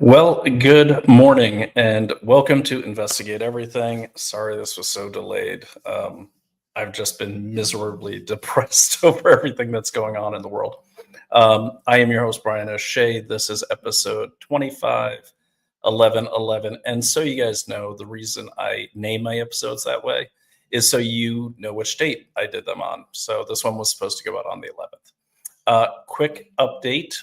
Well, good morning and welcome to Investigate Everything. Sorry this was so delayed. I've just been miserably depressed over everything that's going on in the world. I am your host, Brian O'Shea. This is episode 251111. And so you guys know, the reason I name my episodes that way is so you know which date I did them on. So this one was supposed to go out on the 11th. Quick update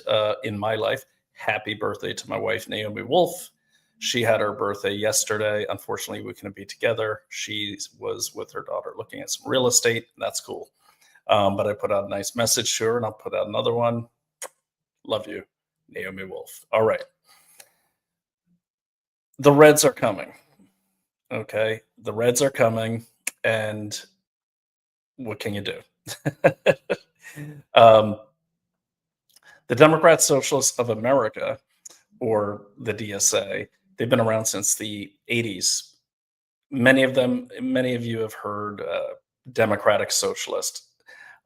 in my life. Happy birthday to my wife, Naomi Wolf. She had her birthday yesterday. Unfortunately, we couldn't be together. She was with her daughter looking at some real estate. That's cool. But I put out a nice message to her, and I'll put out another one. Love you, Naomi Wolf. All right. The Reds are coming. Okay. The Reds are coming. And what can you do? The Democrat Socialists of America, or the DSA, they've been around since the 80s. Many of you have heard Democratic Socialist.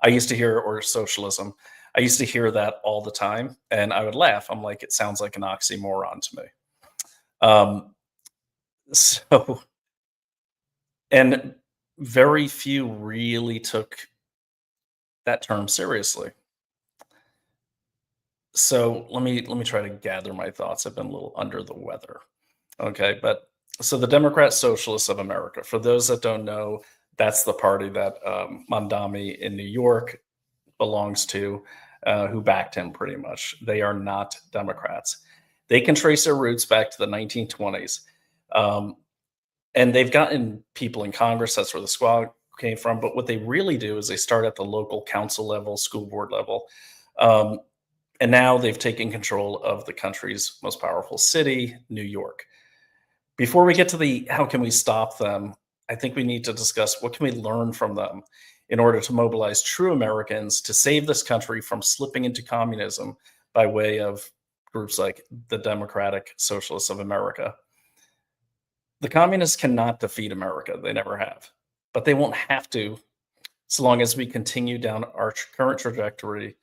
I used to hear, or Socialism. I used to hear that all the time, and I would laugh. I'm like, it sounds like an oxymoron to me. And very few really took that term seriously. So let me try to gather my thoughts. I've been a little under the weather. Okay, but so the Democrat Socialists of America, for those that don't know, that's the party that Mamdani in New York belongs to, who backed him pretty much. They are not Democrats. They can trace their roots back to the 1920s. And they've gotten people in Congress. That's where the squad came from. But what they really do is they start at the local council level, school board level. Um, and now they've taken control of the country's most powerful city, New York. Before we get to the how can we stop them, I think we need to discuss what can we learn from them in order to mobilize true Americans to save this country from slipping into communism by way of groups like the Democratic Socialists of America. The communists cannot defeat America. They never have. But they won't have to so long as we continue down our current trajectory,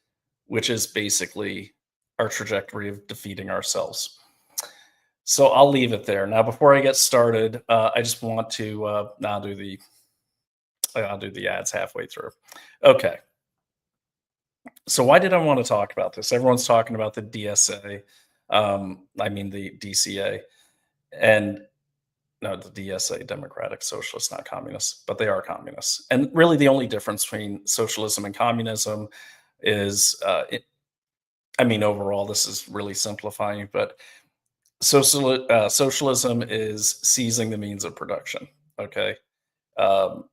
which is basically our trajectory of defeating ourselves. So I'll leave it there. Now, before I get started, I just want to I'll do the ads halfway through. Okay. So why did I want to talk about this? Everyone's talking about the DSA. I mean the DCA, and no, the DSA, Democratic Socialists, not communists, but they are communists. And really, the only difference between socialism and communism is, I mean, overall, this is really simplifying, but socialism is seizing the means of production. Okay, um,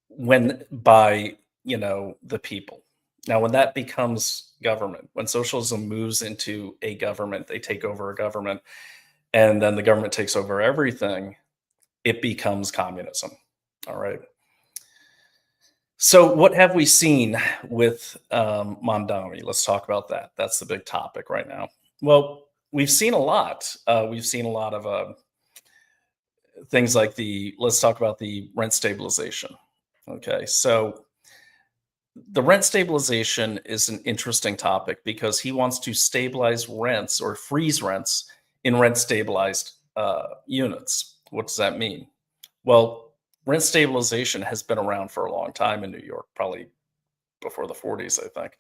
when by the people. Now, when that becomes government, when socialism moves into a government, they take over a government, and then the government takes over everything, it becomes communism. All right. So, what have we seen with Mamdani? Let's talk about that. That's the big topic right now. Well, we've seen a lot. We've seen a lot of things like let's talk about the rent stabilization. Okay. So, the rent stabilization is an interesting topic because he wants to stabilize rents or freeze rents in rent stabilized units. What does that mean? Well, rent stabilization has been around for a long time in New York, probably before the 40s, I think,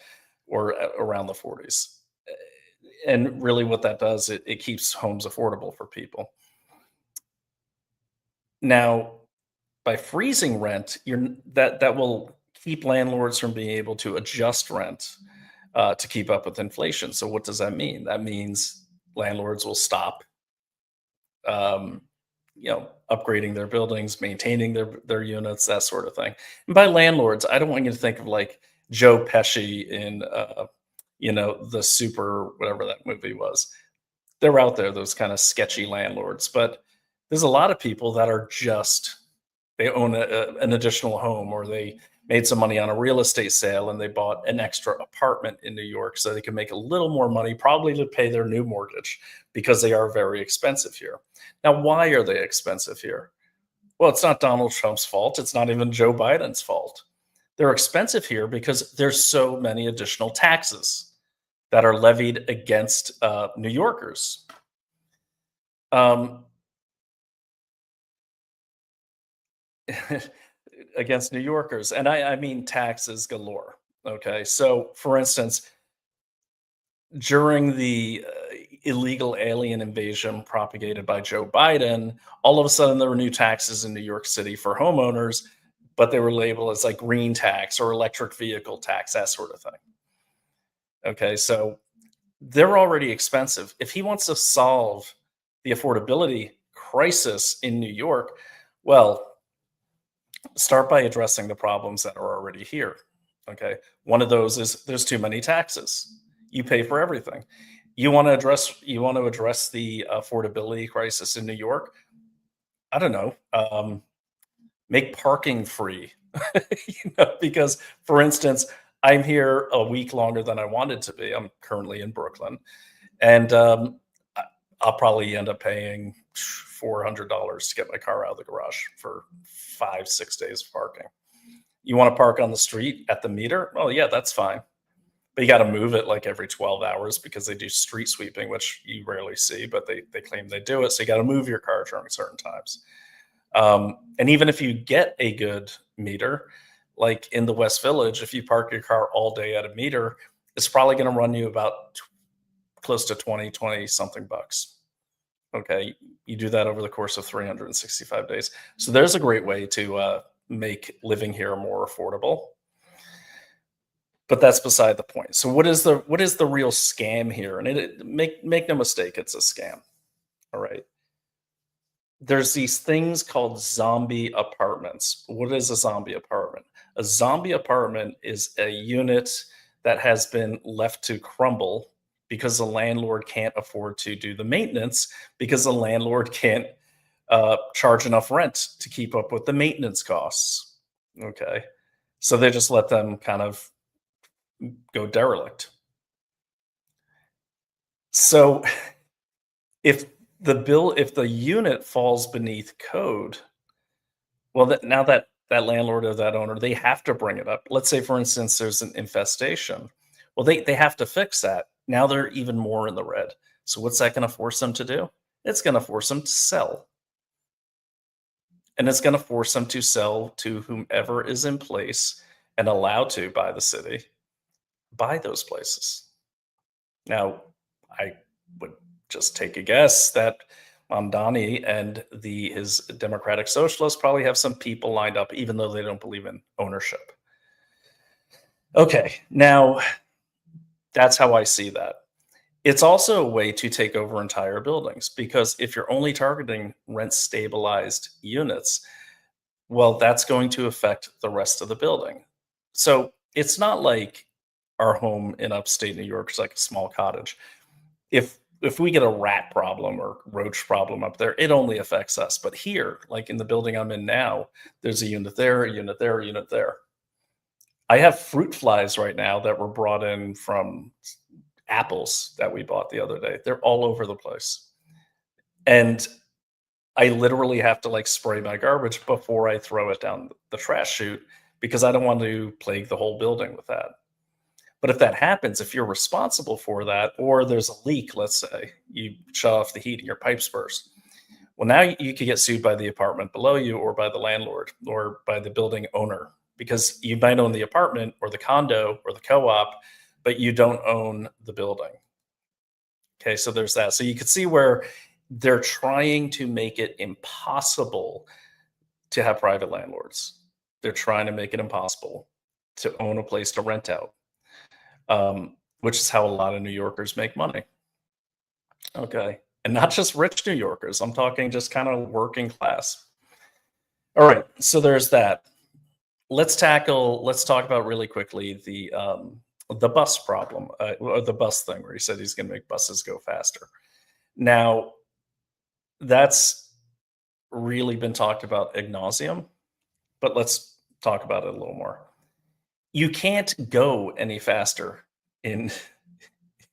or around the 40s. And really, what that does, it keeps homes affordable for people. Now, by freezing rent, that will keep landlords from being able to adjust rent to keep up with inflation. So, what does that mean? That means landlords will stop um, upgrading their buildings, maintaining their units, that sort of thing. And by landlords, I don't want you to think of like Joe Pesci in the Super whatever that movie was. They're out there, those kind of sketchy landlords, but there's a lot of people that are just they own an additional home, or they made some money on a real estate sale and they bought an extra apartment in New York so they can make a little more money, probably to pay their new mortgage because they are very expensive here. Now, why are they expensive here? Well, it's not Donald Trump's fault. It's not even Joe Biden's fault. They're expensive here because there's so many additional taxes that are levied against New Yorkers. Um, against New Yorkers, and I mean taxes galore. Okay, so for instance, during the illegal alien invasion propagated by Joe Biden, all of a sudden there were new taxes in New York City for homeowners, but they were labeled as like green tax or electric vehicle tax, that sort of thing. Okay, so they're already expensive. If he wants to solve the affordability crisis in New York, well, start by addressing the problems that are already here. Okay. One of those is there's too many taxes. You pay for everything. You want to address the affordability crisis in New York? I don't know. Make parking free. Because for instance, I'm here a week longer than I wanted to be. I'm currently in Brooklyn, and I- I'll probably end up paying $400 to get my car out of the garage for 5, 6 days of parking. You want to park on the street at the meter? Oh, yeah, that's fine. But you got to move it like every 12 hours because they do street sweeping, which you rarely see, but they claim they do it. So you got to move your car during certain times. And even if you get a good meter, like in the West Village, if you park your car all day at a meter, it's probably going to run you about close to 20 something bucks. Okay. You do that over the course of 365 days. So there's a great way to make living here more affordable. But that's beside the point. So what is the real scam here? And make no mistake, it's a scam. All right. there's these things called zombie apartments. What is a zombie apartment? A zombie apartment is a unit that has been left to crumble because the landlord can't afford to do the maintenance because the landlord can't charge enough rent to keep up with the maintenance costs. Okay. So they just let them kind of go derelict. So if if the unit falls beneath code, well, now that landlord or that owner, they have to bring it up. Let's say, for instance, there's an infestation. Well, they have to fix that. Now they're even more in the red. So what's that going to force them to do? It's going to force them to sell, and it's going to force them to sell to whomever is in place and allowed to by the city buy those places. Now, I would just take a guess that Mamdani and his Democratic Socialists probably have some people lined up, even though they don't believe in ownership. Okay, now that's how I see that. It's also a way to take over entire buildings because if you're only targeting rent stabilized units, well, that's going to affect the rest of the building. So it's not like our home in upstate New York is like a small cottage. If we get a rat problem or roach problem up there, it only affects us. But here, like in the building I'm in now, there's a unit there, a unit there, a unit there. I have fruit flies right now that were brought in from apples that we bought the other day. They're all over the place. And I literally have to like spray my garbage before I throw it down the trash chute because I don't want to plague the whole building with that. But if that happens, if you're responsible for that, or there's a leak, let's say you shut off the heat and your pipes burst, well, now you could get sued by the apartment below you, or by the landlord, or by the building owner, because you might own the apartment, or the condo, or the co-op, but you don't own the building. Okay, so there's that. So you can see where they're trying to make it impossible to have private landlords. They're trying to make it impossible to own a place to rent out. Which is how a lot of New Yorkers make money. Okay. And not just rich New Yorkers. I'm talking just kind of working class. All right. So there's that. Let's talk about really quickly the bus problem, or the bus thing where he said he's going to make buses go faster. Now, that's really been talked about ad nauseum, but let's talk about it a little more. You can't go any faster in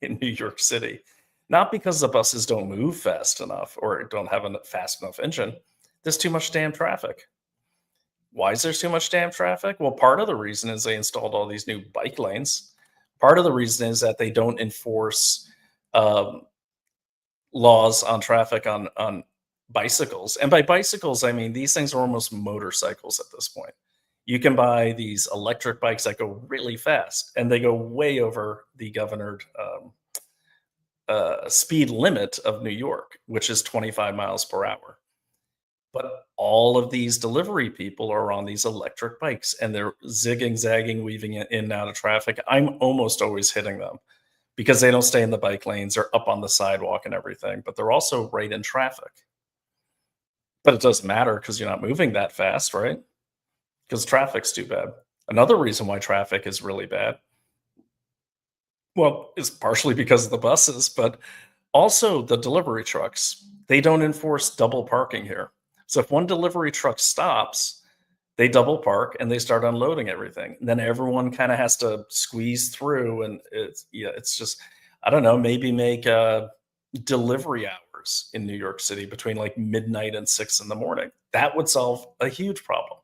in New York City. Not because the buses don't move fast enough or don't have a fast enough engine. There's too much damn traffic. Why is there too much damn traffic? Well, part of the reason is they installed all these new bike lanes. Part of the reason is that they don't enforce um, laws on traffic on bicycles. And by bicycles, I mean these things are almost motorcycles at this point. You can buy these electric bikes that go really fast, and they go way over the governored speed limit of New York, which is 25 miles per hour. But all of these delivery people are on these electric bikes and they're zigging, zagging, weaving in and out of traffic. I'm almost always hitting them because they don't stay in the bike lanes. They're up on the sidewalk and everything, but they're also right in traffic. But it doesn't matter because you're not moving that fast, right? Because traffic's too bad. Another reason why traffic is really bad, well, is partially because of the buses, but also the delivery trucks. They don't enforce double parking here. So if one delivery truck stops, they double park and they start unloading everything. Then everyone kind of has to squeeze through, and it's just, I don't know, maybe make delivery hours in New York City between like midnight and 6 in the morning. That would solve a huge problem.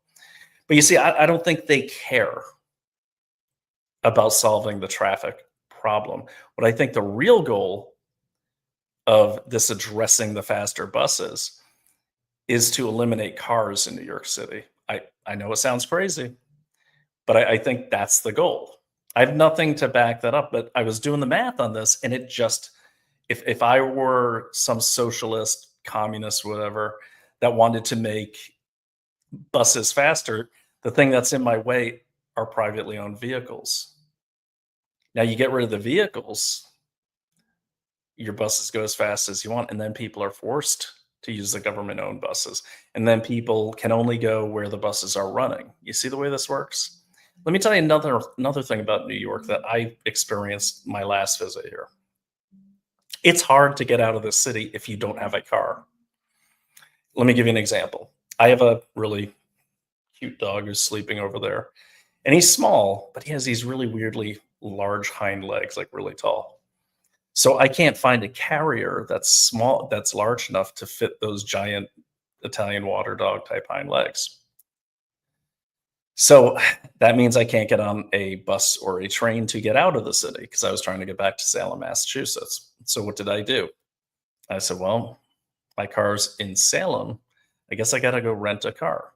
But you see, I don't think they care about solving the traffic problem. What I think the real goal of this addressing the faster buses is to eliminate cars in New York City. I know it sounds crazy, but I think that's the goal. I have nothing to back that up, but I was doing the math on this, and it just, if I were some socialist, communist, whatever, that wanted to make buses faster, the thing that's in my way are privately owned vehicles. Now you get rid of the vehicles, your buses go as fast as you want, and then people are forced to use the government-owned buses, and then people can only go where the buses are running. You see the way this works? Let me tell you another thing about New York that I experienced my last visit here. It's hard to get out of the city if you don't have a car. Let me give you an example. I have a really cute dog who's sleeping over there, and he's small, but he has these really weirdly large hind legs, like really tall. So I can't find a carrier that's small, that's large enough to fit those giant Italian water dog type hind legs. So that means I can't get on a bus or a train to get out of the city because I was trying to get back to Salem, Massachusetts. So what did I do? I said, well, my car's in Salem. I guess I got to go rent a car.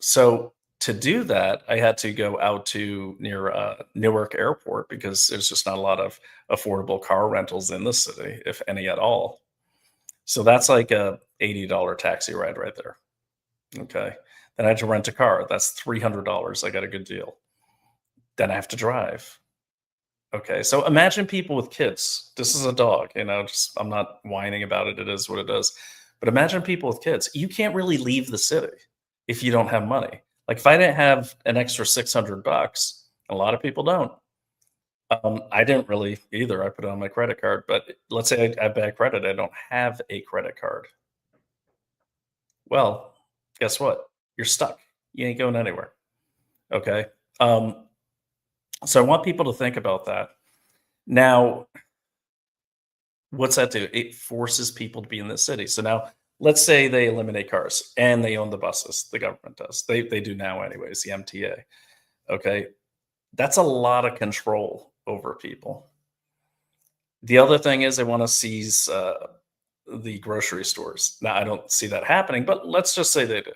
So to do that, I had to go out to near Newark Airport because there's just not a lot of affordable car rentals in the city, if any at all. So that's like a $80 taxi ride right there. Okay. Then I had to rent a car. That's $300. I got a good deal. Then I have to drive. Okay. So imagine people with kids. This is a dog, just I'm not whining about it. It is what it is. But imagine people with kids. You can't really leave the city if you don't have money. Like if I didn't have an extra $600, a lot of people don't. I didn't really either. I put it on my credit card, but let's say I have bad credit. I don't have a credit card. Well, guess what? You're stuck. You ain't going anywhere. Okay. So I want people to think about that. Now, what's that do? It forces people to be in the city. So now let's say they eliminate cars and they own the buses. The government does. They do now anyways, the MTA. Okay. That's a lot of control over people. The other thing is they want to seize the grocery stores. Now I don't see that happening, but let's just say they do.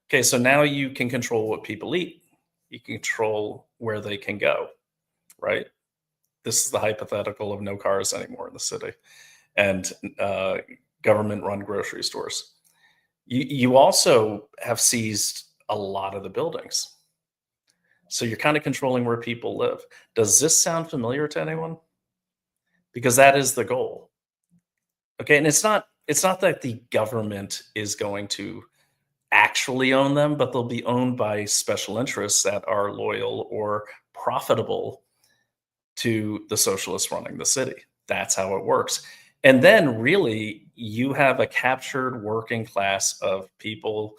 Okay, so now you can control what people eat. You can control where they can go, right? This is the hypothetical of no cars anymore in the city and government-run grocery stores. You also have seized a lot of the buildings. So you're kind of controlling where people live. Does this sound familiar to anyone? Because that is the goal. Okay, and it's not that the government is going to actually own them, but they'll be owned by special interests that are loyal or profitable to the socialists running the city. That's how it works. And then really you have a captured working class of people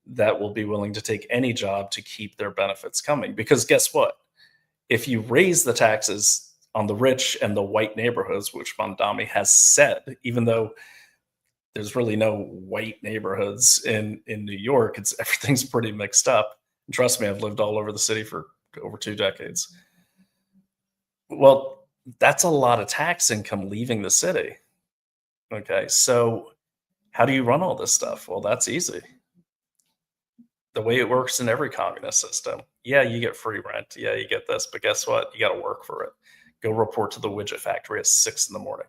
that will be willing to take any job to keep their benefits coming. Because guess what? If you raise the taxes on the rich and the white neighborhoods, which Mamdani has said, even though there's really no white neighborhoods in New York, everything's pretty mixed up. And trust me, I've lived all over the city for over 2 decades. Well, that's a lot of tax income leaving the city. Okay, so how do you run all this stuff? Well, that's easy. The way it works in every communist system. Yeah, you get free rent. Yeah, you get this, but guess what? You got to work for it. Go report to the widget factory at 6 in the morning.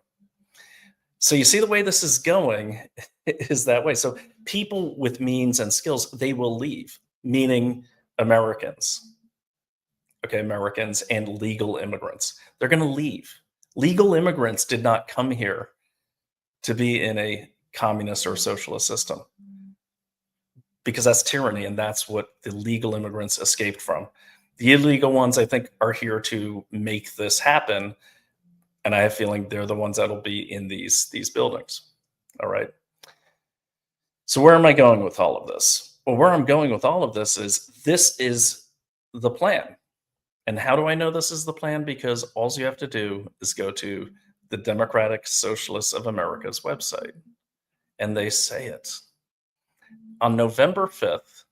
So you see the way this is going is that way. So people with means and skills, they will leave, meaning Americans. Okay, Americans and legal immigrants. They're going to leave. Legal immigrants did not come here to be in a communist or socialist system because that's tyranny, and that's what the legal immigrants escaped from. The illegal ones, I think, are here to make this happen, and I have a feeling they're the ones that'll be in these buildings. All right. So where am I going with all of this? Well, where I'm going with all of this is the plan. And how do I know this is the plan? Because all you have to do is go to the Democratic Socialists of America's website, and they say it. On November 5th,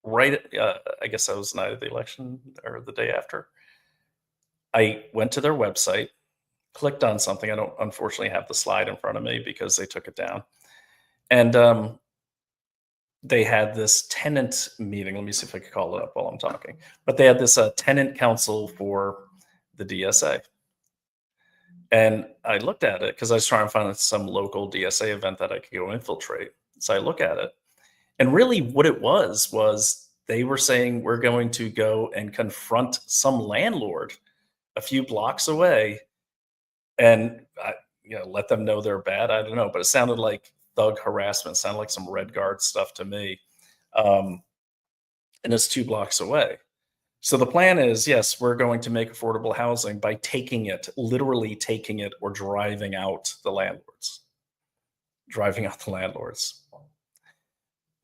I guess that was the night of the election or the day after, I went to their website, clicked on something. I don't unfortunately have the slide in front of me because they took it down. And they had this tenant meeting. Let me see if I can call it up while I'm talking. But they had this tenant council for the DSA. And I looked at it because I was trying to find some local DSA event that I could go infiltrate. So I look at it. And really what it was they were saying we're going to go and confront some landlord a few blocks away. And let them know they're bad. I don't know, but it sounded like thug harassment. It sounded like some Red Guard stuff to me. Um, and it's 2 blocks away. So the plan is, yes, we're going to make affordable housing by taking it, literally taking it, or driving out the landlords. Driving out the landlords.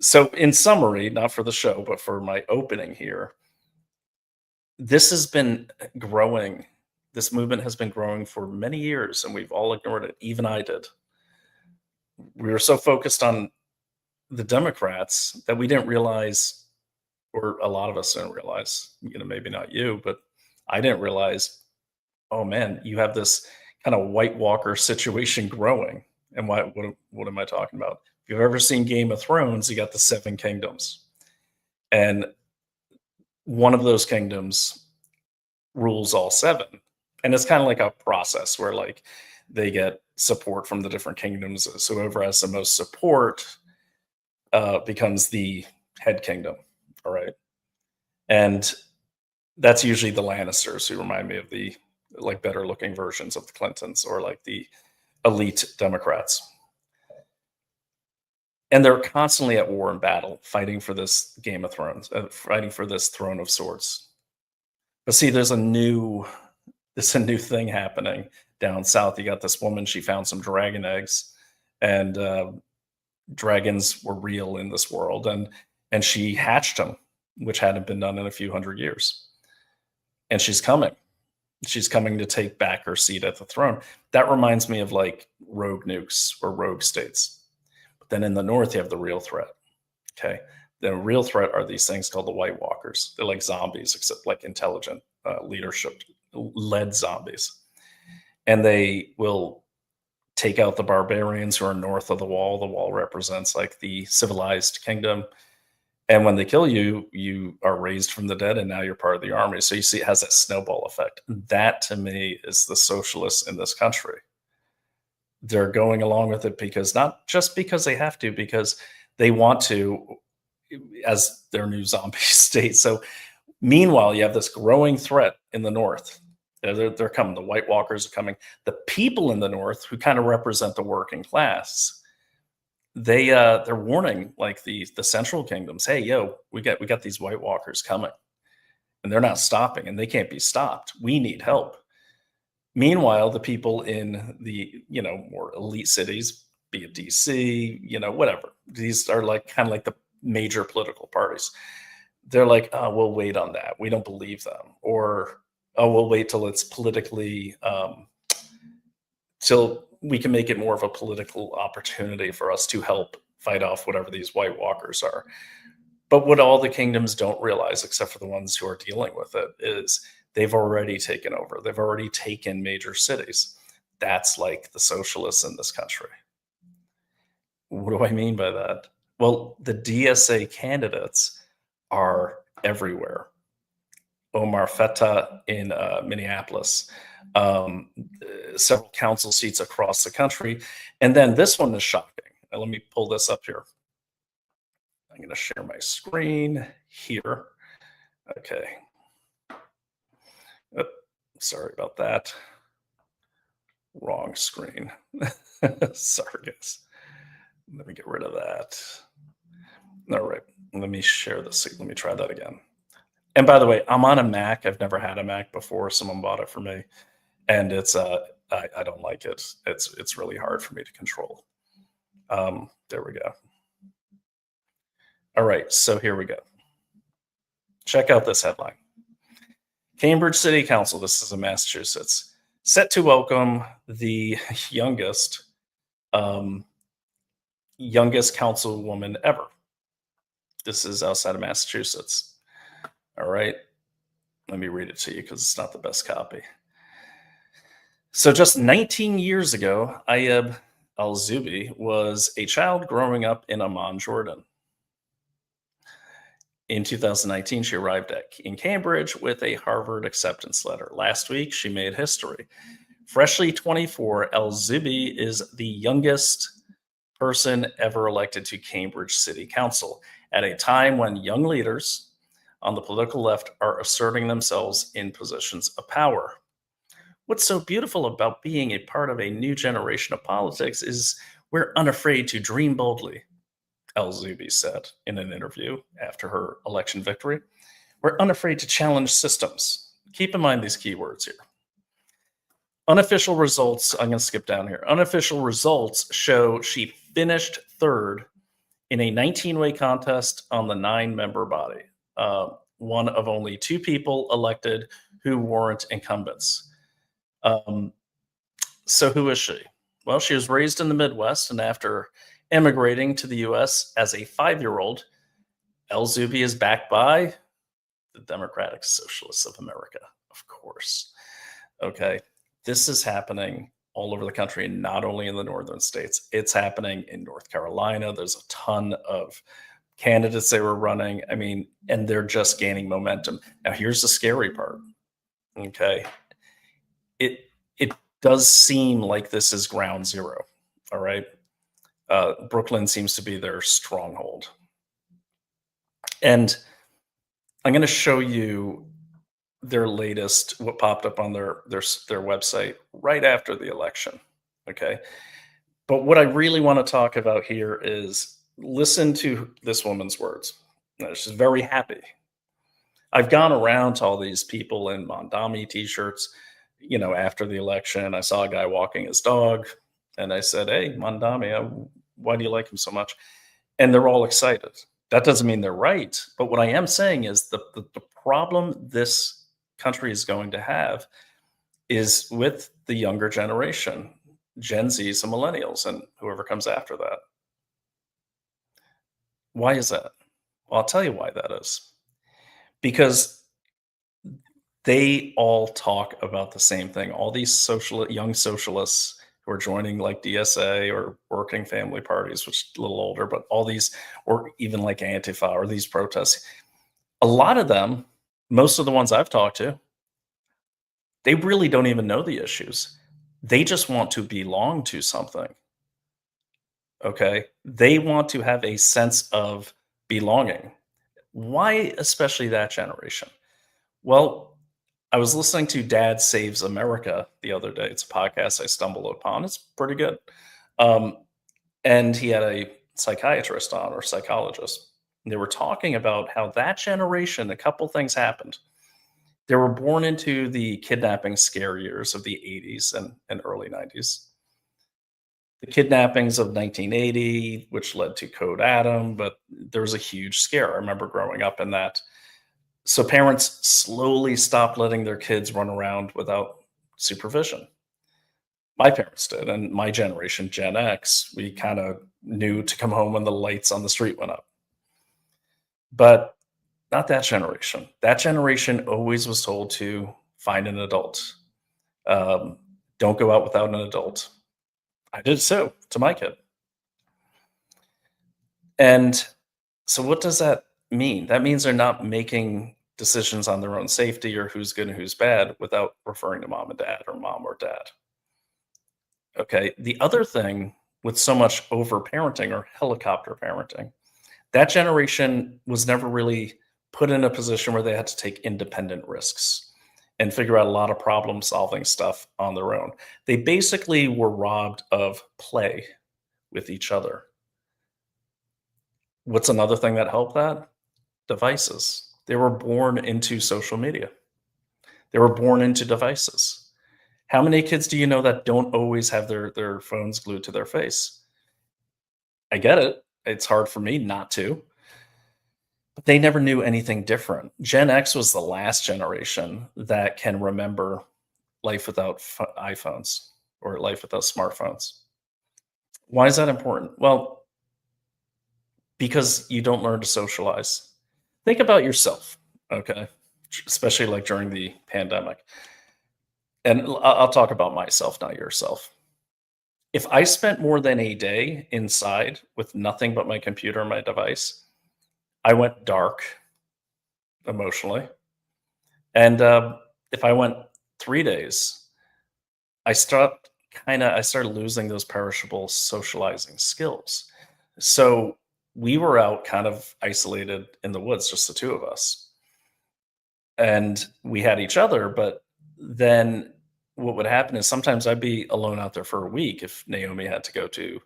So, in summary, not for the show, but for my opening here, this has been growing. This movement has been growing for many years, and we've all ignored it. Even I did. We were so focused on the Democrats that we didn't realize, or a lot of us didn't realize, maybe not you, but I didn't realize, oh man, you have this kind of White Walker situation growing. And what am I talking about? If you've ever seen Game of Thrones, you got the Seven Kingdoms. And one of those kingdoms rules all seven. And it's kind of like a process where like they get support from the different kingdoms. So whoever has the most support becomes the head kingdom. All right. And that's usually the Lannisters, who remind me of the like better looking versions of the Clintons, or like the elite Democrats. And they're constantly at war and battle, fighting for this Game of Thrones, fighting for this throne of swords. But see, there's a new thing happening down south. You got this woman; she found some dragon eggs, and dragons were real in this world, and she hatched them, which hadn't been done in a few hundred years. And she's coming. She's coming to take back her seat at the throne. That reminds me of like rogue nukes or rogue states. But then in the north, you have the real threat. Okay. The real threat are these things called the White Walkers. They're like zombies, except like intelligent, leadership led zombies. And they will take out the barbarians who are north of the wall. The wall represents like the civilized kingdom. And when they kill you, you are raised from the dead, and now you're part of the army. So you see, it has that snowball effect. That, to me, is the socialists in this country. They're going along with it because, not just because they have to, because they want to, as their new zombie state. So meanwhile, you have this growing threat in the north. They're coming. The White Walkers are coming. The people in the north, who kind of represent the working class, they're warning like the central kingdoms, hey, yo, we got these White Walkers coming, and they're not stopping, and they can't be stopped. We need help. Meanwhile, the people in the more elite cities, be it DC, whatever, these are like kind of like the major political parties. They're like, oh, we'll wait on that. We don't believe them, or oh, we'll wait till it's politically till we can make it more of a political opportunity for us to help fight off whatever these White Walkers are. But what all the kingdoms don't realize, except for the ones who are dealing with it, is they've already taken over. They've already taken major cities. That's like the socialists in this country. What do I mean by that? Well, the DSA candidates are everywhere. Omar Feta in Minneapolis, several council seats across the country. And then this one is shocking. Now, let me pull this up here. I'm going to share my screen here. Okay. Oh, sorry about that. Wrong screen. Sorry, guys. Let me get rid of that. All right. Let me share this. Let me try that again. And by the way, I'm on a Mac. I've never had a Mac before. Someone bought it for me, and it's I don't like it. It's really hard for me to control. There we go. All right, so here we go. Check out this headline. Cambridge City Council, this is in Massachusetts, set to welcome the youngest councilwoman ever. This is outside of Massachusetts. All right, let me read it to you because it's not the best copy. So just 19 years ago, Ayeb Al-Zubi was a child growing up in Amman, Jordan. In 2019, she arrived in Cambridge with a Harvard acceptance letter. Last week, she made history. Freshly 24, Al-Zubi is the youngest person ever elected to Cambridge City Council at a time when young leaders on the political left are asserting themselves in positions of power. What's so beautiful about being a part of a new generation of politics is we're unafraid to dream boldly, El Zubi said in an interview after her election victory. We're unafraid to challenge systems. Keep in mind these keywords here. Unofficial results, I'm going to skip down here. Unofficial results show she finished third in a 19-way contest on the 9-member body, one of only 2 people elected who weren't incumbents. So who is she? Well, she was raised in the Midwest, and after immigrating to the U.S. as a 5-year-old, El Zubi is backed by the Democratic Socialists of America, of course. Okay, this is happening all over the country, not only in the northern states. It's happening in North Carolina. There's a ton of candidates they were running. I mean, and they're just gaining momentum. Now, here's the scary part. Okay, it does seem like this is ground zero. All right, Brooklyn seems to be their stronghold, and I'm going to show you their latest, what popped up on their website right after the election. Okay, but what I really want to talk about here is listen to this woman's words. Now, she's very happy. I've gone around to all these people in Mamdani t-shirts, after the election. I saw a guy walking his dog, and I said, "Hey, Mamdani, why do you like him so much?" And they're all excited. That doesn't mean they're right, but what I am saying is the problem this country is going to have is with the younger generation, Gen Zs and millennials, and whoever comes after that. Why is that? Well, I'll tell you why that is. Because they all talk about the same thing. All these young socialists who are joining like DSA or working family parties, which is a little older, but all these, or even like Antifa or these protests, a lot of them, most of the ones I've talked to, they really don't even know the issues. They just want to belong to something. Okay. They want to have a sense of belonging. Why, especially that generation? Well, I was listening to Dad Saves America the other day. It's a podcast I stumbled upon. It's pretty good. Um, and he had a psychiatrist on, or psychologist. And they were talking about how that generation, a couple things happened. They were born into the kidnapping scare years of the 80s and early 90s. The kidnappings of 1980, which led to Code Adam, but there was a huge scare. I remember growing up in that. So parents slowly stopped letting their kids run around without supervision. My parents did, and my generation, Gen X, we kind of knew to come home when the lights on the street went up. But not that generation. That generation always was told to find an adult. Don't go out without an adult. I did so to my kid. And so what does that mean? That means they're not making decisions on their own safety or who's good and who's bad without referring to mom and dad or mom or dad. Okay. The other thing with so much over parenting or helicopter parenting, that generation was never really put in a position where they had to take independent risks and figure out a lot of problem solving stuff on their own. They basically were robbed of play with each other. What's another thing that helped that? Devices. They were born into social media. They were born into devices. How many kids do you know that don't always have their phones glued to their face? I get it. It's hard for me not to. But they never knew anything different. Gen X was the last generation that can remember life without iPhones or life without smartphones. Why is that important? Well, because you don't learn to socialize. Think about yourself, okay? Especially like during the pandemic. And I'll talk about myself, not yourself. If I spent more than a day inside with nothing but my computer and my device, I went dark emotionally. And if I went 3 days, I started losing those perishable socializing skills. So we were out kind of isolated in the woods, just the two of us. And we had each other, but then what would happen is sometimes I'd be alone out there for a week if Naomi had to go to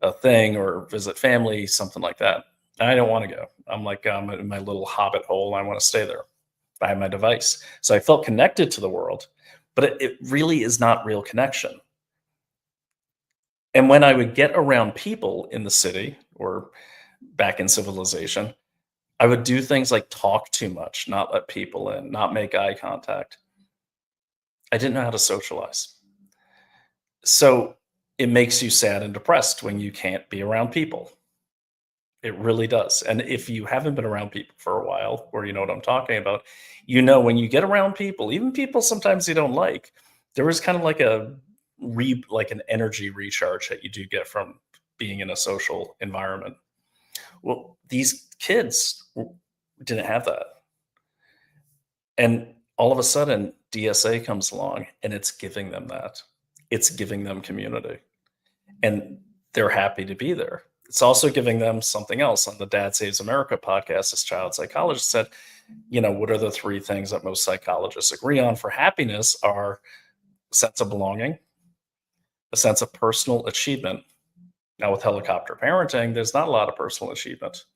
a thing or visit family, something like that. I don't want to go. I'm like, I'm in my little hobbit hole. I want to stay there. I have my device. So I felt connected to the world, but it really is not real connection. And when I would get around people in the city or back in civilization, I would do things like talk too much, not let people in, not make eye contact. I didn't know how to socialize. So it makes you sad and depressed when you can't be around people. It really does. And if you haven't been around people for a while, or you know what I'm talking about, you know when you get around people, even people sometimes you don't like, there is kind of like like an energy recharge that you do get from being in a social environment. Well, these kids didn't have that. And all of a sudden, DSA comes along and it's giving them that. It's giving them community. And they're happy to be there. It's also giving them something else. On the Dad Saves America podcast, this child psychologist said, you know, what are the three things that most psychologists agree on for happiness are a sense of belonging, a sense of personal achievement. Now, with helicopter parenting, there's not a lot of personal achievement,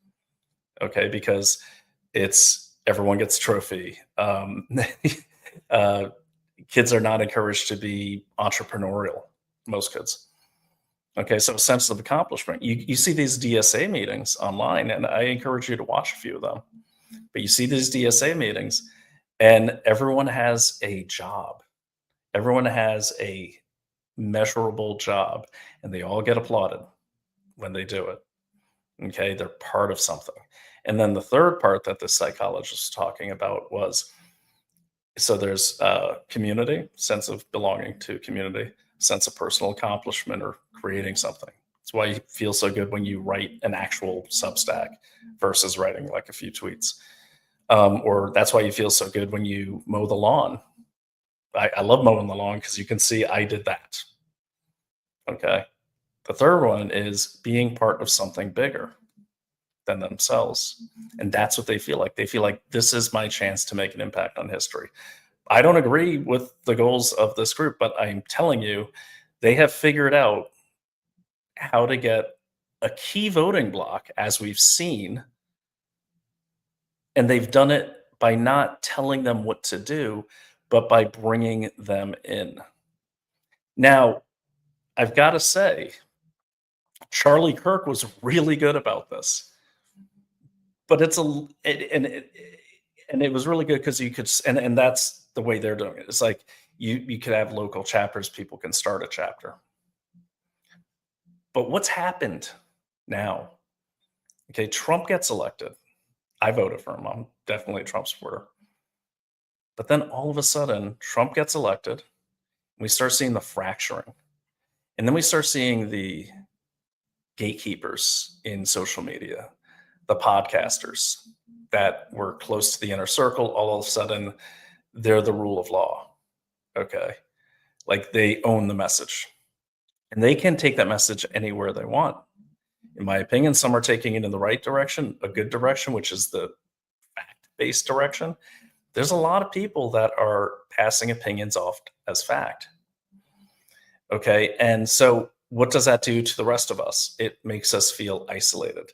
okay, because it's everyone gets a trophy. Kids are not encouraged to be entrepreneurial, most kids. Okay, so a sense of accomplishment. You see these DSA meetings online, and I encourage you to watch a few of them. But you see these DSA meetings, and everyone has a job. Everyone has a measurable job, and they all get applauded when they do it. Okay, they're part of something. And then the third part that the psychologist was talking about was so there's community, sense of belonging to community, sense of personal accomplishment or creating something. That's why you feel so good when you write an actual Substack versus writing like a few tweets. Or that's why you feel so good when you mow the lawn. I love mowing the lawn because you can see I did that. Okay. The third one is being part of something bigger than themselves. And that's what they feel like. They feel like this is my chance to make an impact on history. I don't agree with the goals of this group, but I'm telling you, they have figured out how to get a key voting block, as we've seen, and they've done it by not telling them what to do, but by bringing them in. Now, I've got to say, Charlie Kirk was really good about this, but and it was really good because you could, and that's the way they're doing it. It's like you could have local chapters, people can start a chapter. But what's happened now? Okay, Trump gets elected. I voted for him. I'm definitely a Trump supporter. But then all of a sudden, Trump gets elected. We start seeing the fracturing. And then we start seeing the gatekeepers in social media, the podcasters that were close to the inner circle. All of a sudden, they're the rule of law. Okay. Like they own the message. And they can take that message anywhere they want. In my opinion, some are taking it in the right direction, a good direction, which is the fact-based direction. There's a lot of people that are passing opinions off as fact. Okay. And so what does that do to the rest of us? It makes us feel isolated.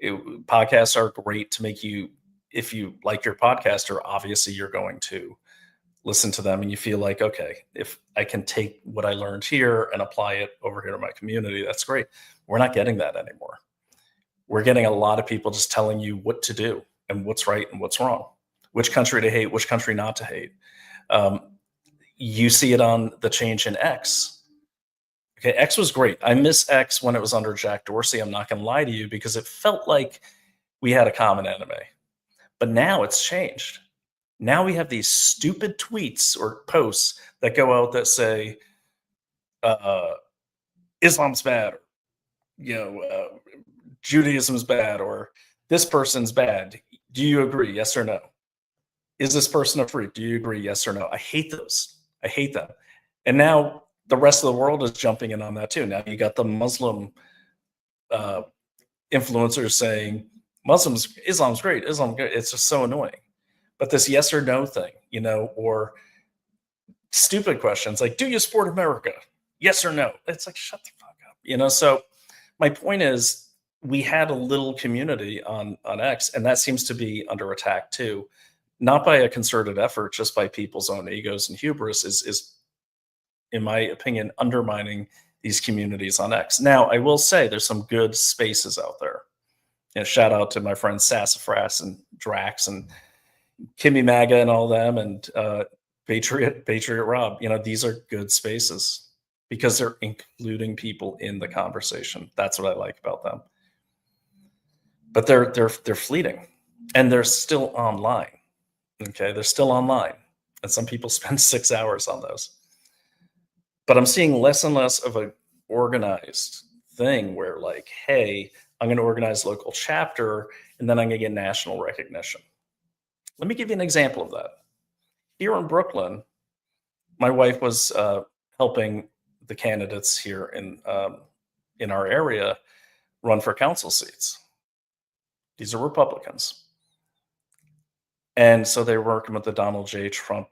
Podcasts are great to make you, if you like your podcaster, obviously you're going to listen to them and you feel like, okay, if I can take what I learned here and apply it over here to my community, that's great. We're not getting that anymore. We're getting a lot of people just telling you what to do and what's right and what's wrong, which country to hate, which country not to hate. You see it on the change in X. Okay, X was great. I miss X when it was under Jack Dorsey. I'm not going to lie to you because it felt like we had a common enemy. But now it's changed. Now we have these stupid tweets or posts that go out that say Islam's bad, Judaism's bad, or this person's bad. Do you agree? Yes or no? Is this person a freak? Do you agree? Yes or no? I hate those. I hate them. And now the rest of the world is jumping in on that too. Now you got the Muslim influencers saying Islam's great. Islam's great. It's just so annoying. But this yes or no thing, or stupid questions like, do you support America? Yes or no? It's like, shut the fuck up. So my point is, we had a little community on X, and that seems to be under attack too, not by a concerted effort, just by people's own egos and hubris is in my opinion, undermining these communities on X. Now, I will say there's some good spaces out there. Shout out to my friends Sassafras and Drax and Kimmy Maga and all them, and Patriot Rob. These are good spaces because they're including people in the conversation. That's what I like about them. But they're fleeting, and they're still online. Okay, they're still online, and some people spend 6 hours on those. But I'm seeing less and less of a organized thing where, like, hey, I'm going to organize local chapter, and then I'm going to get national recognition. Let me give you an example of that. Here in Brooklyn, my wife was helping the candidates here in our area run for council seats. These are Republicans. And so they're working with the Donald J. Trump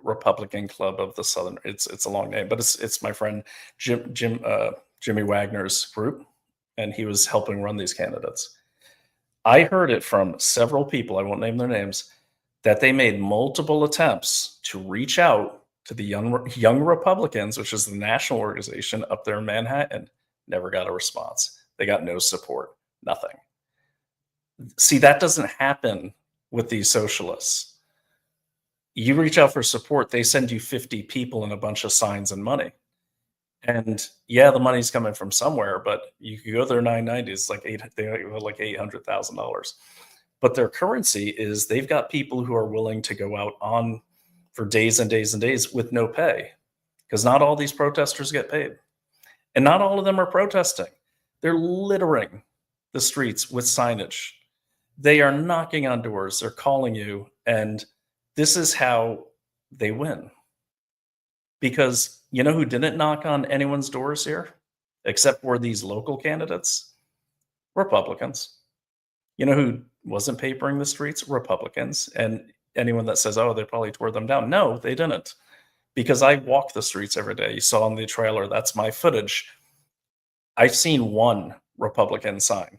Republican Club of the Southern. It's a long name, but it's my friend Jimmy Wagner's group, and he was helping run these candidates. I heard it from several people, I won't name their names, that they made multiple attempts to reach out to the young Republicans, which is the national organization up there in Manhattan. Never got a response. They got no support, nothing. See, that doesn't happen with these socialists. You reach out for support, they send you 50 people and a bunch of signs and money. And yeah, the money's coming from somewhere, but you could go there 990, it's like they have like $800,000. But their currency is they've got people who are willing to go out on for days and days and days with no pay, because not all these protesters get paid. And not all of them are protesting. They're littering the streets with signage. They are knocking on doors, they're calling you, and this is how they win. Because you know who didn't knock on anyone's doors here, except for these local candidates? Republicans. You know who wasn't papering the streets? Republicans. And anyone that says, oh, they probably tore them down. No, they didn't. Because I walk the streets every day. You saw in the trailer, that's my footage. I've seen one Republican sign.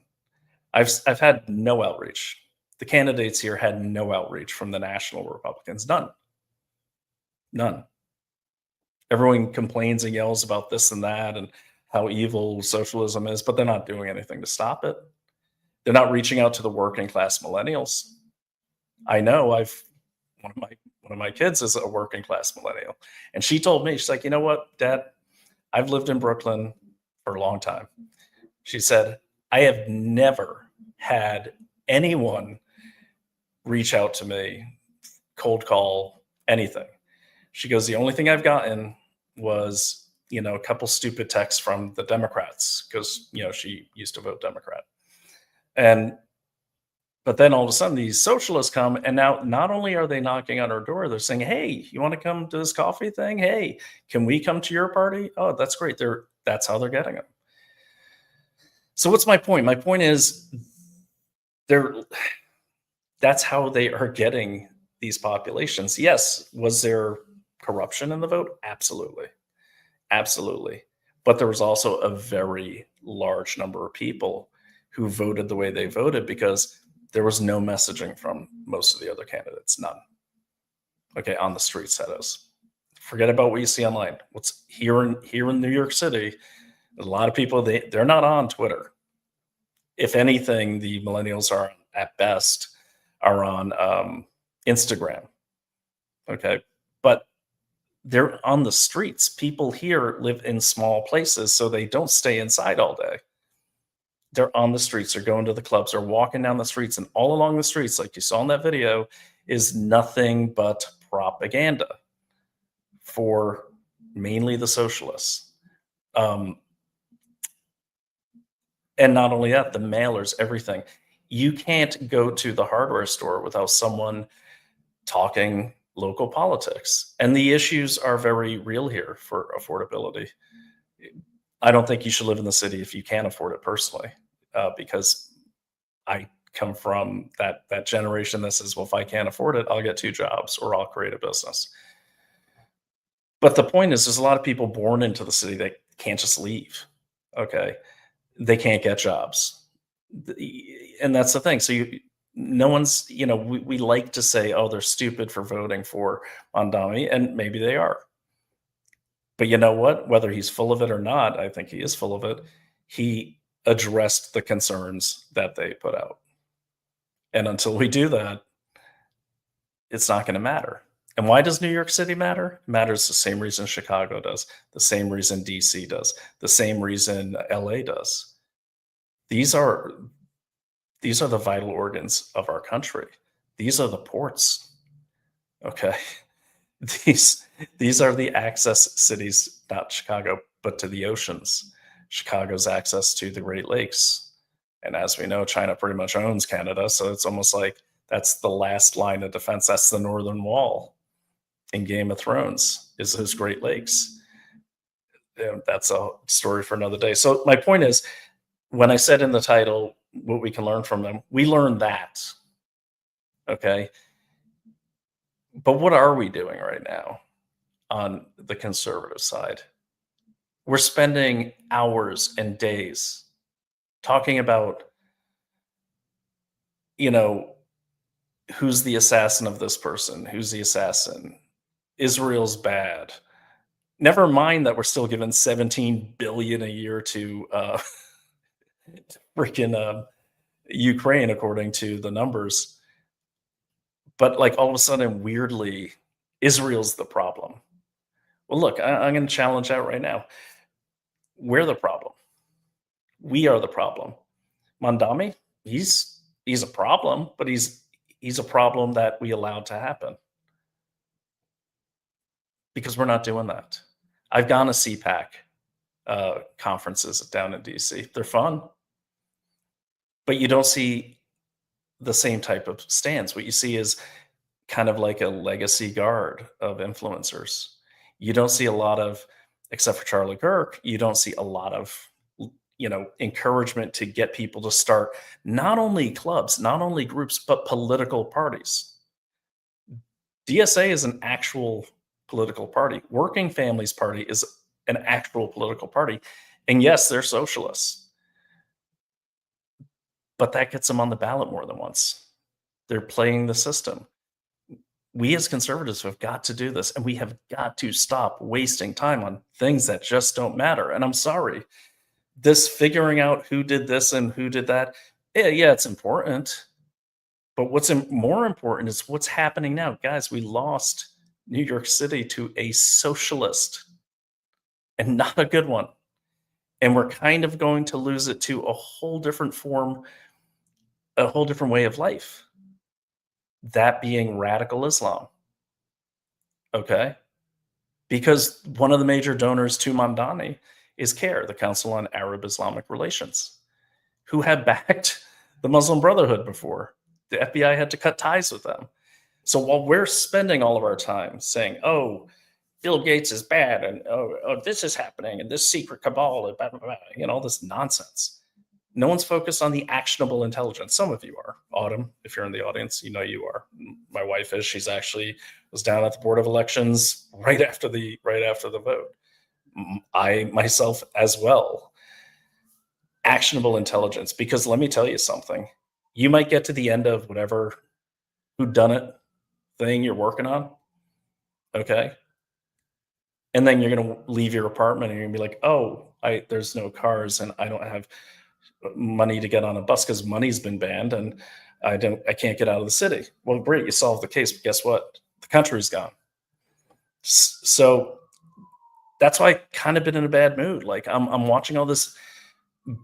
I've had no outreach. The candidates here had no outreach from the national Republicans. None. Everyone complains and yells about this and that and how evil socialism is, but they're not doing anything to stop it. They're not reaching out to the working class millennials. I know one of my kids is a working class millennial, and she told me, she's like, you know what, Dad, I've lived in Brooklyn for a long time. She said, I have never had anyone reach out to me, cold call, anything. She goes, the only thing I've gotten was, a couple stupid texts from the Democrats, because, she used to vote Democrat. But then all of a sudden these socialists come, and now not only are they knocking on our door, they're saying, hey, you want to come to this coffee thing? Hey, can we come to your party? Oh, that's great. That's how they're getting them. So what's my point? My point is that's how they are getting these populations. Yes, was there corruption in the vote? Absolutely. But there was also a very large number of people who voted the way they voted because there was no messaging from most of the other candidates. None. Okay, on the streets, that is. Forget about what you see online. What's here in New York City, a lot of people, they're not on Twitter. If anything, the millennials are at best are on Instagram. Okay, but they're on the streets. People here live in small places, so they don't stay inside all day. They're on the streets, they're going to the clubs, they're walking down the streets, and all along the streets, like you saw in that video, is nothing but propaganda for mainly the socialists. And not only that, the mailers, everything. You can't go to the hardware store without someone talking local politics. And the issues are very real here for affordability. I don't think you should live in the city if you can't afford it personally, because I come from that generation that says, well, if I can't afford it, I'll get 2 jobs or I'll create a business. But the point is, there's a lot of people born into the city that can't just leave. Okay, they can't get jobs, and that's the thing. So no one's, we like to say, oh, they're stupid for voting for Mamdani, and maybe they are. But you know what? Whether he's full of it or not, I think he is full of it. He addressed the concerns that they put out. And until we do that, it's not going to matter. And why does New York City matter? It matters the same reason Chicago does, the same reason DC does, the same reason LA does. These are the vital organs of our country. These are the ports. Okay. These are the access cities, not Chicago, but to the oceans. Chicago's access to the Great Lakes. And as we know, China pretty much owns Canada. So it's almost like that's the last line of defense. That's the northern wall in Game of Thrones, is those Great Lakes. And that's a story for another day. So my point is, when I said in the title, what we can learn from them, we learned that. Okay. But what are we doing right now on the conservative side? We're spending hours and days talking about, who's the assassin of this person, who's the assassin, Israel's bad. Never mind that we're still giving 17 billion a year to freaking Ukraine, according to the numbers. But like all of a sudden, weirdly, Israel's the problem. Well, look, I'm going to challenge that right now. We're the problem. We are the problem. Mamdani, he's a problem, but he's a problem that we allowed to happen because we're not doing that. I've gone to CPAC conferences down in DC. They're fun, but you don't see the same type of stands. What you see is kind of like a legacy guard of influencers. You don't see a lot of, except for Charlie Kirk, you don't see a lot of, encouragement to get people to start not only clubs, not only groups, but political parties. DSA is an actual political party. Working Families Party is an actual political party. And yes, they're socialists, but that gets them on the ballot more than once. They're playing the system. We as conservatives have got to do this, and we have got to stop wasting time on things that just don't matter. And I'm sorry, this figuring out who did this and who did that, yeah, it's important. But what's more important is what's happening now. Guys, we lost New York City to a socialist, and not a good one. And we're kind of going to lose it to a whole different form, a whole different way of life. That being radical Islam. Okay? Because one of the major donors to Mamdani is CARE, the Council on Arab-Islamic Relations, who had backed the Muslim Brotherhood before. The FBI had to cut ties with them. So while we're spending all of our time saying, oh, Bill Gates is bad, and oh, this is happening, and this secret cabal, and blah, blah, blah, all this nonsense, no one's focused on the actionable intelligence. Some of you are. Autumn, if you're in the audience, you are. My wife is. She's actually was down at the Board of Elections right after the vote. I myself as well. Actionable intelligence, because let me tell you something. You might get to the end of whatever whodunit thing you're working on, okay? And then you're going to leave your apartment and you're going to be like, oh, there's no cars and I don't have money to get on a bus because money's been banned and I can't get out of the city. Well, great, you solved the case, but guess what? The country's gone. So that's why I kind of been in a bad mood. Like I'm watching all this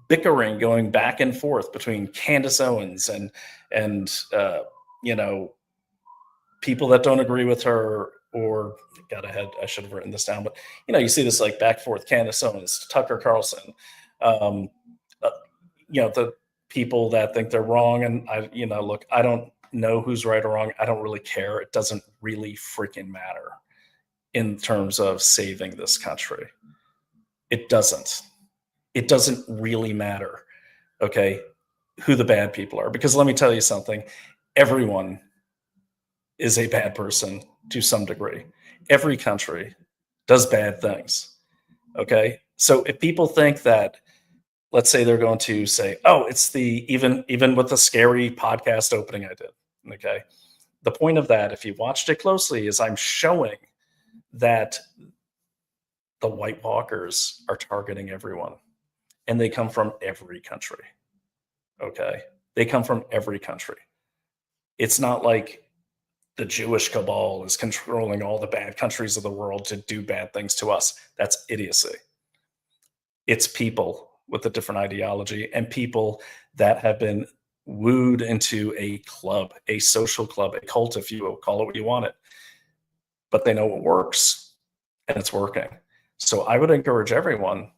bickering going back and forth between Candace Owens and people that don't agree with her, or got ahead. I should have written this down, but you see this like back and forth, Candace Owens, Tucker Carlson, the people that think they're wrong. And look, I don't know who's right or wrong. I don't really care. It doesn't really freaking matter in terms of saving this country. It doesn't really matter. Okay. who the bad people are. Because let me tell you something, everyone is a bad person to some degree. Every country does bad things. Okay. So if people think that, let's say they're going to say, oh, it's the even with the scary podcast opening I did. Okay. The point of that, if you watched it closely, is I'm showing that the White Walkers are targeting everyone, and they come from every country. Okay. They come from every country. It's not like the Jewish cabal is controlling all the bad countries of the world to do bad things to us. That's idiocy. It's people with a different ideology and people that have been wooed into a club, a social club, a cult, if you will, call it what you want it. But they know what works and it's working. So I would encourage everyone,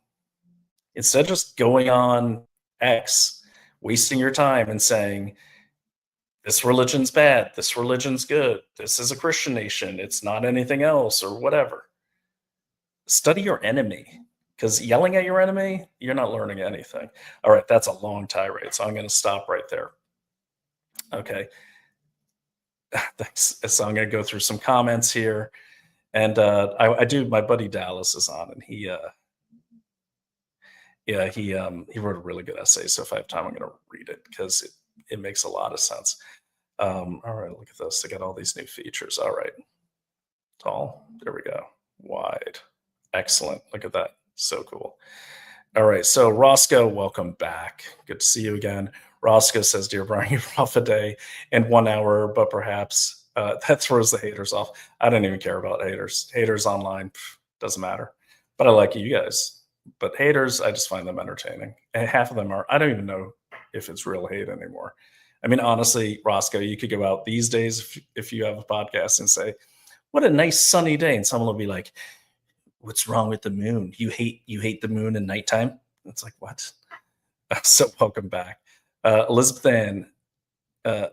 instead of just going on X, wasting your time and saying, this religion's bad, this religion's good, this is a Christian nation, it's not anything else, or whatever. Study your enemy, because yelling at your enemy, you're not learning anything. All right, that's a long tirade, so I'm going to stop right there. Okay. Thanks. So I'm going to go through some comments here. And I do, my buddy Dallas is on, and he wrote a really good essay. So if I have time, I'm going to read it because it makes a lot of sense. All right, look at this. They got all these new features. All right. Tall. There we go. Wide. Excellent. Look at that. So cool. All right. So Roscoe, welcome back. Good to see you again. Roscoe says, dear Brian, you're off a day in 1 hour, but perhaps that throws the haters off. I don't even care about haters. Haters online, doesn't matter. But I like you guys. But haters, I just find them entertaining. And half of them are, I don't even know if it's real hate anymore. I mean, honestly, Roscoe, you could go out these days if you have a podcast and say, what a nice sunny day. And someone will be like, what's wrong with the moon? You hate the moon in nighttime? It's like, what? So welcome back. Elizabeth Ann,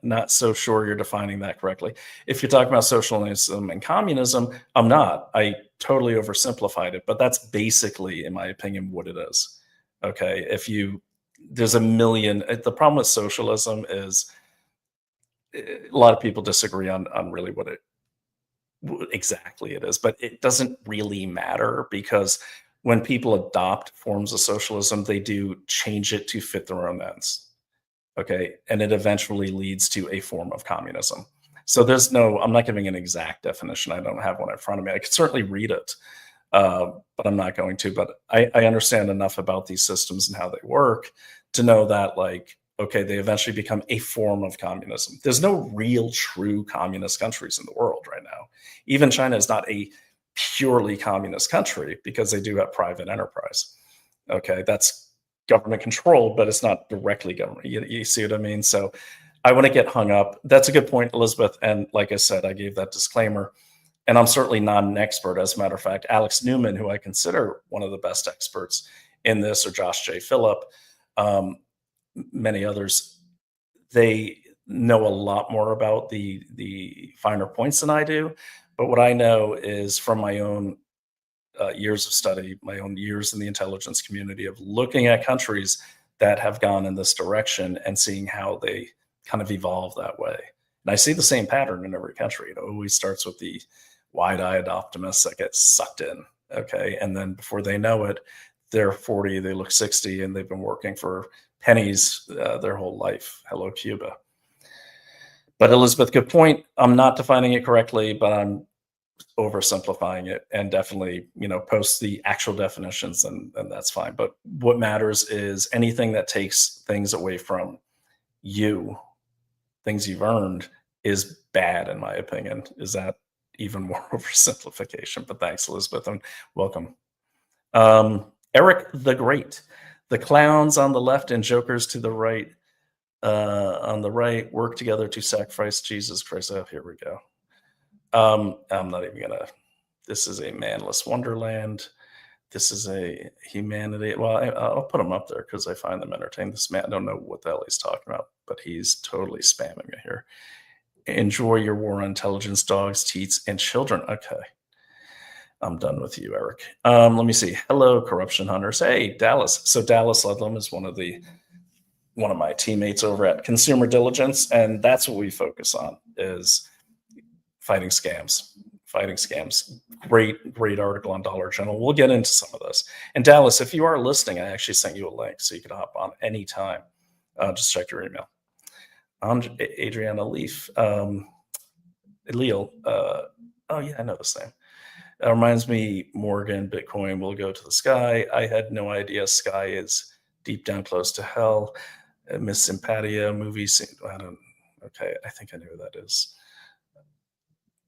not so sure you're defining that correctly. If you're talking about socialism and communism, I'm not. I totally oversimplified it, but that's basically, in my opinion, what it is. Okay. There's a million, the problem with socialism is a lot of people disagree on really what exactly it is, but it doesn't really matter, because when people adopt forms of socialism, they do change it to fit their own ends. Okay. And it eventually leads to a form of communism. So I'm not giving an exact definition. I don't have one in front of me. I could certainly read it, but I'm not going to. But I understand enough about these systems and how they work to know that, like, okay, they eventually become a form of communism. There's no real true communist countries in the world right now. Even China is not a purely communist country because they do have private enterprise. Okay, that's government controlled, but it's not directly government. You see what I mean? So I wouldn't get hung up. That's a good point, Elizabeth. And like I said, I gave that disclaimer. And I'm certainly not an expert. As a matter of fact, Alex Newman, who I consider one of the best experts in this, or Josh J. Phillip, many others, they know a lot more about the finer points than I do. But what I know is from my own years of study, my own years in the intelligence community, of looking at countries that have gone in this direction and seeing how they kind of evolve that way. And I see the same pattern in every country. It always starts with the wide-eyed optimists that get sucked in. Okay. And then before they know it, they're 40, they look 60, and they've been working for pennies their whole life. Hello, Cuba. But Elizabeth, good point. I'm not defining it correctly, but I'm oversimplifying it, and definitely, post the actual definitions, and that's fine. But what matters is anything that takes things away from you, things you've earned, is bad, in my opinion. Is that even more oversimplification? But thanks, Elizabeth, and welcome. Eric the Great. The clowns on the left and jokers to the right, on the right, work together to sacrifice Jesus Christ. Oh, here we go. I'm not even gonna. This is a manless wonderland. This is a humanity. Well, I'll put them up there because I find them entertaining. This man, I don't know what the hell he's talking about, but he's totally spamming me here. Enjoy your war on intelligence, dogs, teats, and children. Okay. I'm done with you, Eric. Let me see. Hello, corruption hunters. Hey, Dallas. So Dallas Ludlam is one of the one of my teammates over at Consumer Diligence, and that's what we focus on is fighting scams. Fighting scams. Great article on Dollar General. We'll get into some of this. And Dallas, if you are listening, I actually sent you a link so you could hop on anytime. Just check your email. Adriana Leaf. Leal. Oh yeah, I know this name. It reminds me, Morgan, Bitcoin will go to the sky. I had no idea sky is deep down close to hell. Miss Sympatia movie scene. I don't. Okay, I think I know who that is.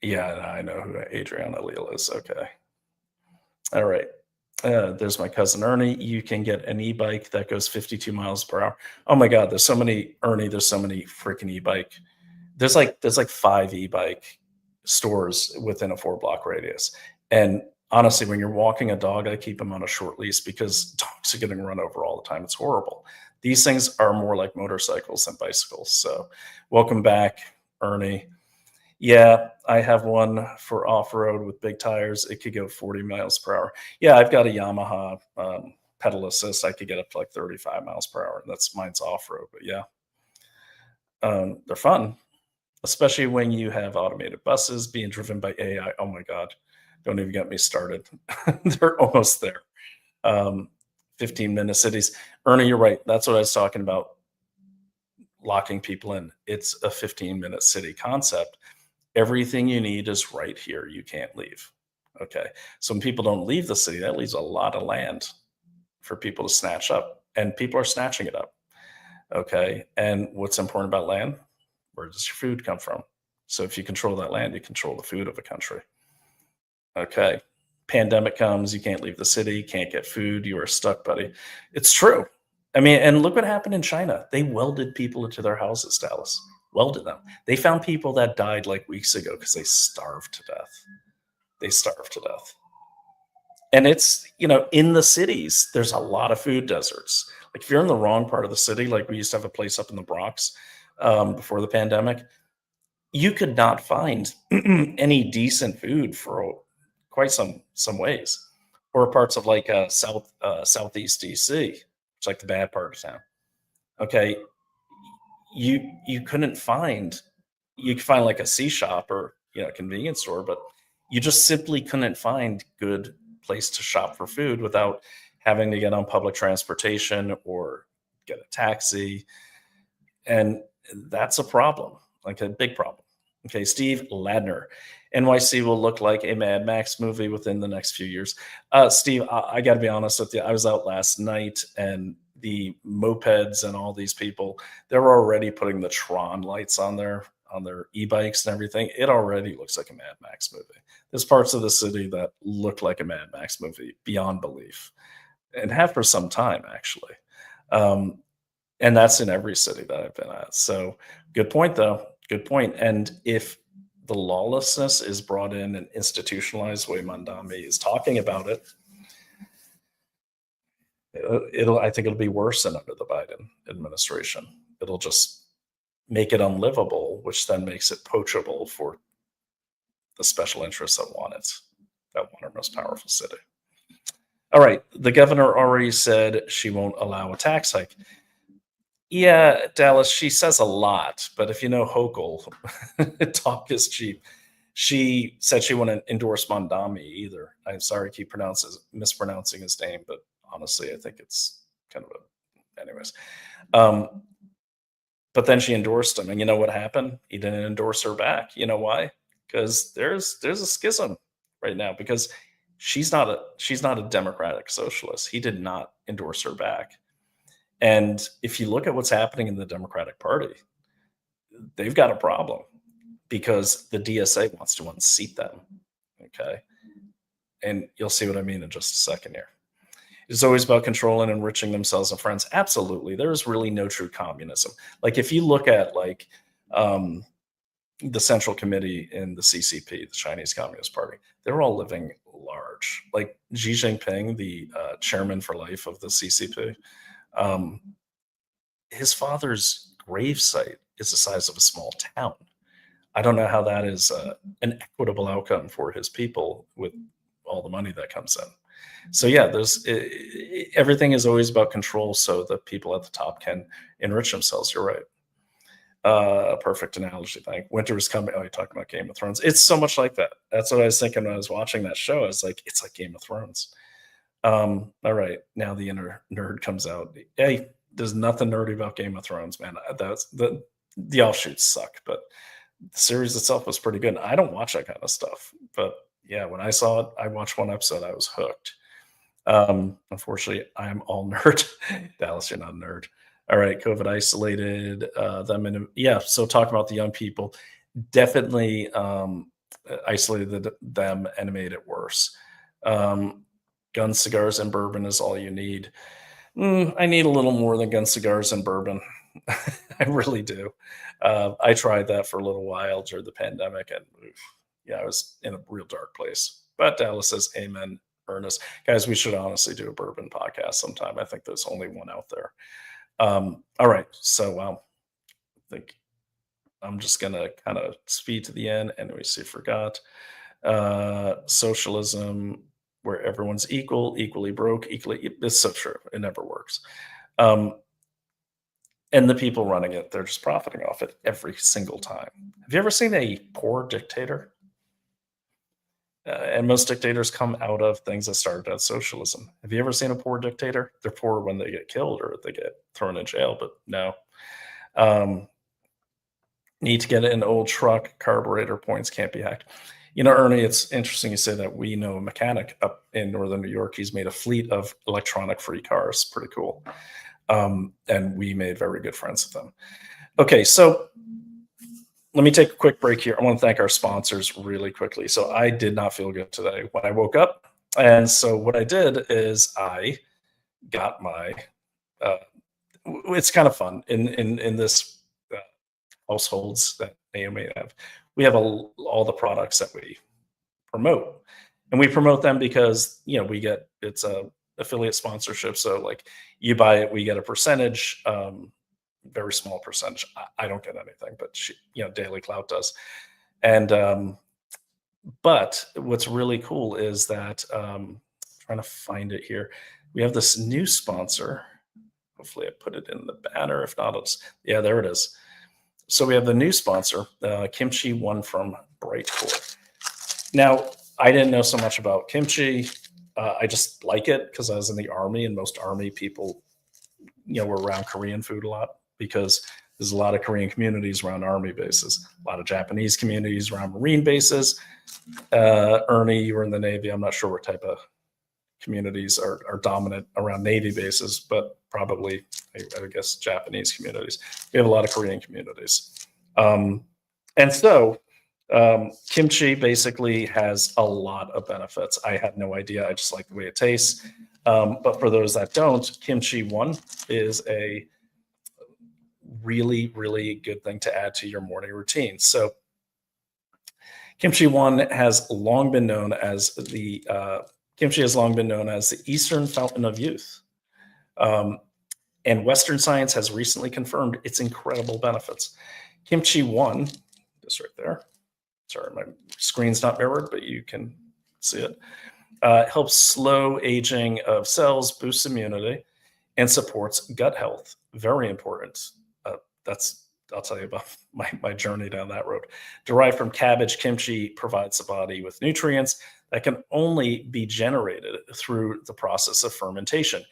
Yeah, I know who Adriana Leal is. Okay. All right. There's my cousin Ernie. You can get an e-bike that goes 52 miles per hour. Oh my God, there's so many Ernie. There's so many freaking e-bike. There's like 5 e-bike stores within a 4-block radius. And honestly, when you're walking a dog, I keep him on a short leash because dogs are getting run over all the time. It's horrible. These things are more like motorcycles than bicycles. So welcome back, Ernie. Yeah, I have one for off-road with big tires. It could go 40 miles per hour. Yeah, I've got a Yamaha pedal assist. I could get up to like 35 miles per hour. That's mine's off-road, but yeah, they're fun, especially when you have automated buses being driven by AI. Oh my God, don't even get me started. They're almost there. 15-minute cities. Ernie, you're right. That's what I was talking about. Locking people in. It's a 15-minute city concept. Everything you need is right here. You can't leave. Okay. So when people don't leave the city, that leaves a lot of land for people to snatch up, and people are snatching it up. Okay. And what's important about land? Where does your food come from? So if you control that land, you control the food of a country. Okay. Pandemic comes, you can't leave the city, can't get food, you are stuck, buddy. It's true. I mean, and look what happened in China. They welded people into their houses, Dallas. Welded them. They found people that died like weeks ago because they starved to death. They starved to death. And it's, in the cities, there's a lot of food deserts. Like if you're in the wrong part of the city, like we used to have a place up in the Bronx before the pandemic, you could not find any decent food for quite some ways, or parts of like southeast DC, it's like the bad part of town. Okay, you couldn't find. You could find like a C shop or a convenience store, but you just simply couldn't find good place to shop for food without having to get on public transportation or get a taxi, and that's a problem, like a big problem. Okay, Steve Ladner. NYC will look like a Mad Max movie within the next few years. Steve, I got to be honest with you. I was out last night, and the mopeds and all these people, they're already putting the Tron lights on their e-bikes and everything. It already looks like a Mad Max movie. There's parts of the city that look like a Mad Max movie beyond belief, and have for some time actually. And that's in every city that I've been at. So good point, though. Good point. And if the lawlessness is brought in and institutionalized the way Mamdani is talking about it, I think it'll be worse than under the Biden administration. It'll just make it unlivable, which then makes it poachable for the special interests that want it, that want our most powerful city. All right. The governor already said she won't allow a tax hike. Yeah, Dallas, she says a lot, but if you know Hochul, talk is cheap. She said she wouldn't endorse Mamdani either. I'm sorry, I keep mispronouncing his name, but honestly, I think it's kind of anyways. But then she endorsed him, and you know what happened? He didn't endorse her back. You know why? Because there's a schism right now, because she's not a democratic socialist. He did not endorse her back. And if you look at what's happening in the Democratic Party, they've got a problem because the DSA wants to unseat them. Okay. And you'll see what I mean in just a second here. It's always about controlling and enriching themselves and friends. Absolutely. There's really no true communism. Like if you look at like the Central Committee in the CCP, the Chinese Communist Party, they're all living large. Like Xi Jinping, the chairman for life of the CCP, his father's gravesite is the size of a small town. I don't know how that is an equitable outcome for his people with all the money that comes in. So yeah, everything is always about control, so the people at the top can enrich themselves. You're right. Perfect analogy. Thank. Winter is coming. Oh, you're talking about Game of Thrones. It's so much like that. That's what I was thinking when I was watching that show. I was like, it's like Game of Thrones. All right, now the inner nerd comes out. Hey, there's nothing nerdy about Game of Thrones, man. That's the offshoots suck, but the series itself was pretty good. I don't watch that kind of stuff, but yeah, when I saw it, I watched one episode. I was hooked. Unfortunately, I'm all nerd. Dallas, you're not a nerd. All right, COVID isolated them, and yeah. So talk about the young people. Definitely isolated them and made it worse. Guns, cigars, and bourbon is all you need. I need a little more than guns, cigars, and bourbon. I really do. I tried that for a little while during the pandemic, and oof, yeah, I was in a real dark place. But Dallas says, "Amen, Ernest." Guys, we should honestly do a bourbon podcast sometime. I think there's only one out there. All right, so I think I'm just gonna kind of speed to the end, and we see forgot socialism, where everyone's equal, equally broke, equally. It's so true. It never works. Um, and the people running it, they're just profiting off it every single time. Have you ever seen a poor dictator? And most dictators come out of things that started as socialism. Have you ever seen a poor dictator? They're poor when they get killed or they get thrown in jail, but no. Need to get an old truck, carburetor points can't be hacked. You know, Ernie, it's interesting you say that. We know a mechanic up in northern New York. He's made a fleet of electronic free cars. Pretty cool. And we made very good friends with them. Okay, so let me take a quick break here. I want to thank our sponsors really quickly. So I did not feel good today when I woke up. And so what I did is I got my, it's kind of fun in this households that may or may have. We have all the products that we promote, and we promote them because we get it's a affiliate sponsorship. So like you buy it, we get a percentage, very small percentage. I don't get anything, but Daily Clout does. And but what's really cool is that trying to find it here. We have this new sponsor. Hopefully, I put it in the banner. If not, yeah, there it is. So we have the new sponsor, Kimchi One from Brightcore. Now, I didn't know so much about kimchi. I just like it because I was in the Army, and most Army people, were around Korean food a lot because there's a lot of Korean communities around Army bases, a lot of Japanese communities around Marine bases. Ernie, you were in the Navy. I'm not sure what type of communities are dominant around Navy bases, but probably, I guess, Japanese communities. We have a lot of Korean communities. And so kimchi basically has a lot of benefits. I had no idea. I just like the way it tastes. But for those that don't, Kimchi One is a really, really good thing to add to your morning routine. So Kimchi One has long been known as the Eastern Fountain of Youth. And Western science has recently confirmed its incredible benefits. Kimchi One, just right there. Sorry, my screen's not mirrored, but you can see it. Helps slow aging of cells, boosts immunity, and supports gut health. Very important. I'll tell you about my journey down that road. Derived from cabbage, kimchi provides the body with nutrients that can only be generated through the process of fermentation.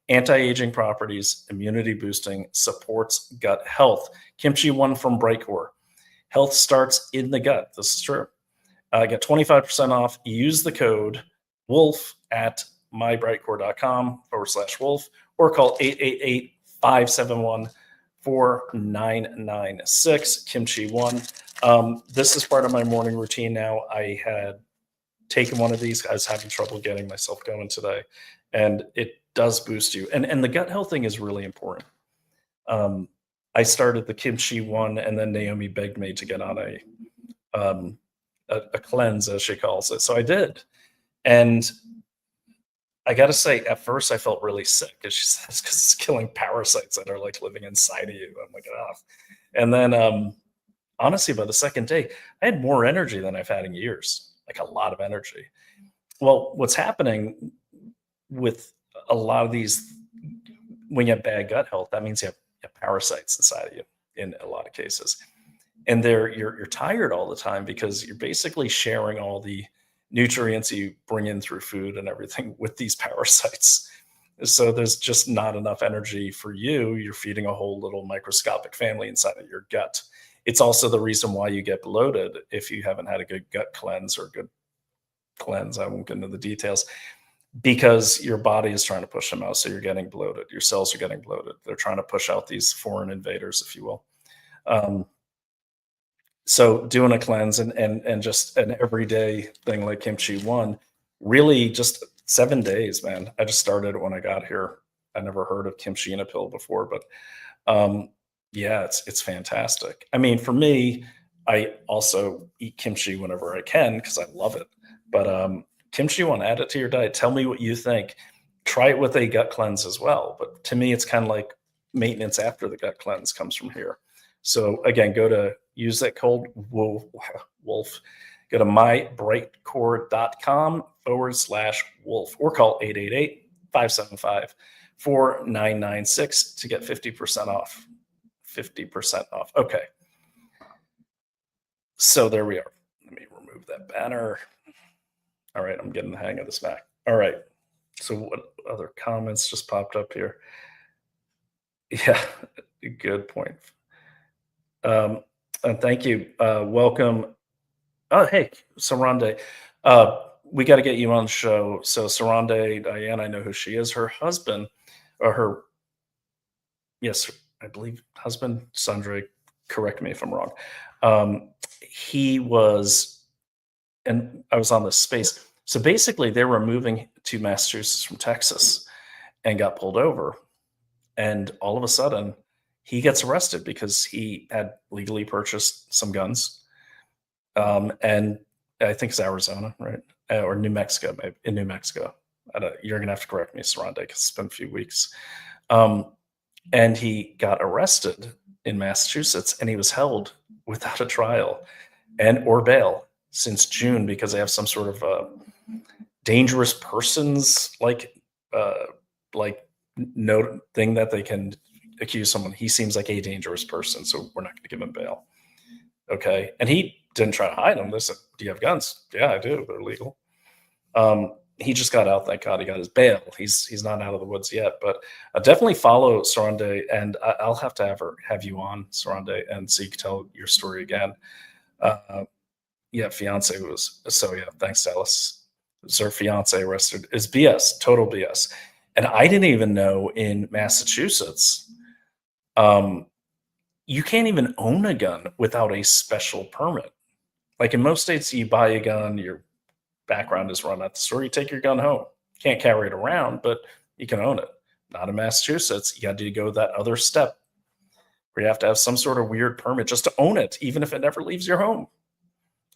Anti-aging properties, immunity boosting, supports gut health. Kimchi One from Brightcore. Health starts in the gut. This is true. Get 25% off. Use the code WOLF at mybrightcore.com/wolf or call 888-571-4996. Kimchi One. This is part of my morning routine now. I had taken one of these. I was having trouble getting myself going today, and it does boost you. And the gut health thing is really important. I started the Kimchi One, and then Naomi begged me to get on a cleanse, as she calls it. So I did. And I got to say, at first I felt really sick, as she says, because it's killing parasites that are like living inside of you. I'm like, oh. And then honestly, by the second day, I had more energy than I've had in years, like a lot of energy. Well, what's happening with a lot of these, when you have bad gut health, that means you have parasites inside of you in a lot of cases. And you're tired all the time because you're basically sharing all the nutrients you bring in through food and everything with these parasites. So there's just not enough energy for you. You're feeding a whole little microscopic family inside of your gut. It's also the reason why you get bloated if you haven't had a good gut cleanse or good cleanse. I won't get into the details because your body is trying to push them out. So you're getting bloated. Your cells are getting bloated. They're trying to push out these foreign invaders, if you will. Um, so doing a cleanse and just an everyday thing like kimchi one, really just 7 days, man. I just started when I got here. I never heard of kimchi in a pill before, but um, yeah, it's fantastic. I mean, for me, I also eat kimchi whenever I can because I love it. But kimchi one, add it to your diet. Tell me what you think. Try it with a gut cleanse as well. But to me, it's kind of like maintenance after the gut cleanse comes from here. So again, use that code wolf. Go to mybrightcore.com/wolf or call 888-575-4996 to get 50% off. 50% off. Okay. So there we are. Let me remove that banner. All right. I'm getting the hang of this back. All right. So what other comments just popped up here? Yeah. Good point. And thank you. Welcome. Oh, hey, Sarande. We got to get you on the show. So Sarande, Diane, I know who she is. Her husband, or her, yes, I believe husband, Sandre, correct me if I'm wrong. He was, and I was on this space. So basically, they were moving to Massachusetts from Texas and got pulled over. And all of a sudden, he gets arrested because he had legally purchased some guns. And I think it's Arizona, right? Or New Mexico, maybe in New Mexico. You're going to have to correct me, Sarande, because it's been a few weeks. And he got arrested in Massachusetts and he was held without a trial and or bail since June because they have some sort of dangerous persons like no thing that they can accuse someone. He seems like a dangerous person, so we're not going to give him bail. Okay. And he didn't try to hide them. They said, "Do you have guns?" "Yeah, I do. They're legal." He just got out. Thank God he got his bail. He's not out of the woods yet, but definitely follow Sarande, and I'll have to have you on, Sarande, and so you can tell your story again. Yeah, fiance was so yeah. Thanks, Dallas. Was her fiance arrested? Is BS, total BS, and I didn't even know in Massachusetts, you can't even own a gun without a special permit. Like in most states, you buy a gun, your background is run at the store, you take your gun home. Can't carry it around, but you can own it. Not in Massachusetts. You got to go that other step where you have to have some sort of weird permit just to own it, even if it never leaves your home.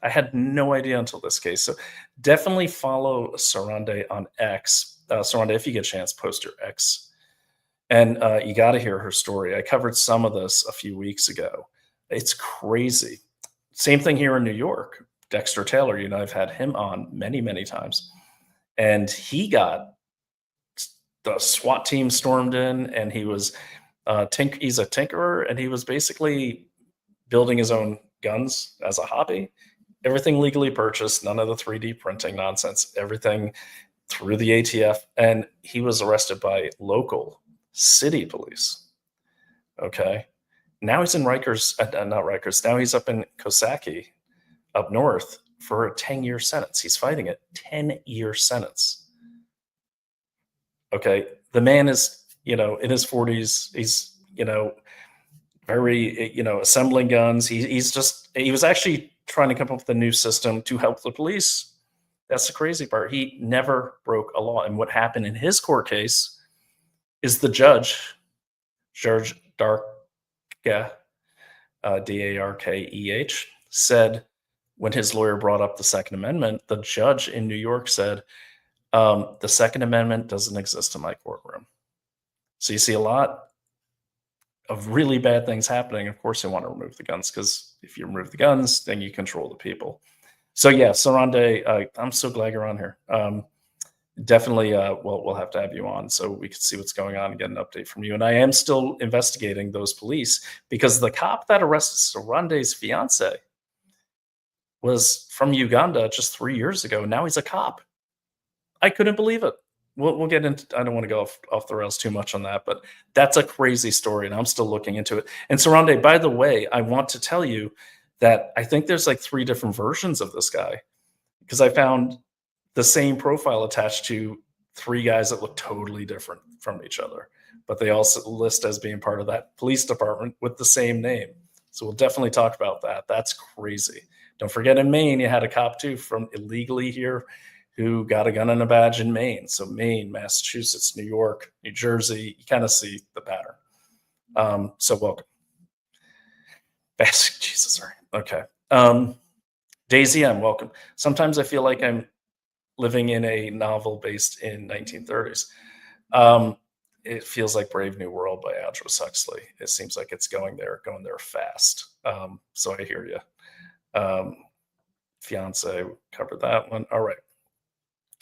I had no idea until this case. So definitely follow Sarande on X. Sarande, if you get a chance, post your X. And you got to hear her story. I covered some of this a few weeks ago. It's crazy. Same thing here in New York. Dexter Taylor, I've had him on many, many times. And he got the SWAT team stormed in, and he was he's a tinkerer, and he was basically building his own guns as a hobby. Everything legally purchased, none of the 3D printing nonsense, everything through the ATF. And he was arrested by local city police. Okay. Now he's in Rikers, not Rikers. Now he's up in Coxsackie, up north, for a 10-year sentence. He's fighting a 10-year sentence. Okay. The man is, in his 40s. He's, very, assembling guns. He was actually trying to come up with a new system to help the police. That's the crazy part. He never broke a law. And what happened in his court case is the judge, George Darkeh, Darkeh, said, when his lawyer brought up the Second Amendment, the judge in New York said, the Second Amendment doesn't exist in my courtroom. So you see a lot of really bad things happening. Of course, they want to remove the guns because if you remove the guns, then you control the people. So yeah, Sarande, I'm so glad you're on here. Definitely, we'll have to have you on so we can see what's going on and get an update from you. And I am still investigating those police because the cop that arrested Sarande's fiance was from Uganda just 3 years ago. Now he's a cop. I couldn't believe it. We'll get into. I don't want to go off the rails too much on that, but that's a crazy story, and I'm still looking into it. And Sarande, by the way, I want to tell you that I think there's like 3 different versions of this guy because I found the same profile attached to 3 guys that look totally different from each other, but they also list as being part of that police department with the same name. So we'll definitely talk about that. That's crazy. Don't forget in Maine, you had a cop too from illegally here who got a gun and a badge in Maine. So Maine, Massachusetts, New York, New Jersey, you kind of see the pattern. So welcome. Jesus, sorry. Okay. Daisy M, welcome. Sometimes I feel like I'm living in a novel based in 1930s. It feels like Brave New World by Aldous Huxley. It seems like it's going there fast. So I hear you. Fiance, covered that one. All right.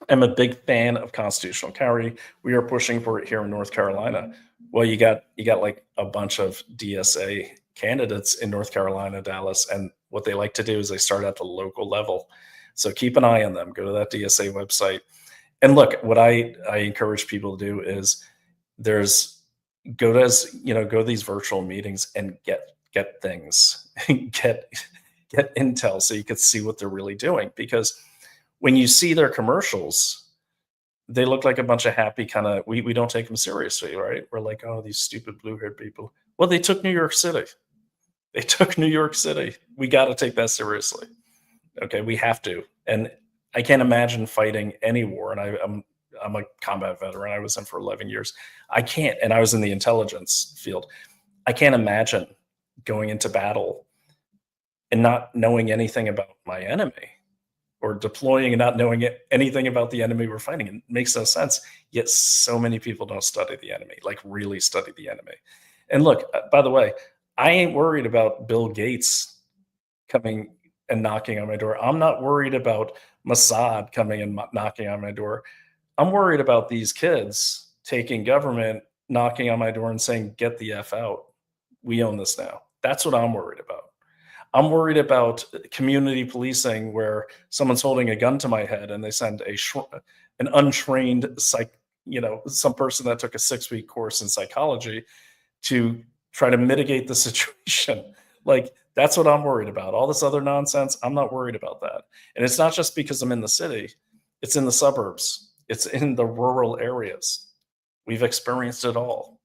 I'm a big fan of constitutional carry. We are pushing for it here in North Carolina. Well, you got like a bunch of DSA candidates in North Carolina, Dallas, and what they like to do is they start at the local level. So keep an eye on them. Go to that DSA website. And look, what I encourage people to do is go to these virtual meetings and get things, get intel so you could see what they're really doing. Because when you see their commercials, they look like a bunch of happy kind of, we don't take them seriously, right? We're like, oh, these stupid blue-haired people. Well, they took New York City. We got to take that seriously. Okay, we have to. And I can't imagine fighting any war. And I'm a combat veteran. I was in for 11 years. I can't, and I was in the intelligence field. I can't imagine going into battle and not knowing anything about my enemy, or deploying and not knowing anything about the enemy we're fighting. It makes no sense. Yet so many people don't study the enemy, like really study the enemy. And look, by the way, I ain't worried about Bill Gates coming and knocking on my door. I'm not worried about Mossad coming and knocking on my door. I'm worried about these kids taking government, knocking on my door and saying, get the F out. We own this now. That's what I'm worried about. I'm worried about community policing where someone's holding a gun to my head and they send an untrained some person that took a 6-week course in psychology to try to mitigate the situation. Like, that's what I'm worried about. All this other nonsense, I'm not worried about that. And it's not just because I'm in the city. It's in the suburbs. It's in the rural areas. We've experienced it all.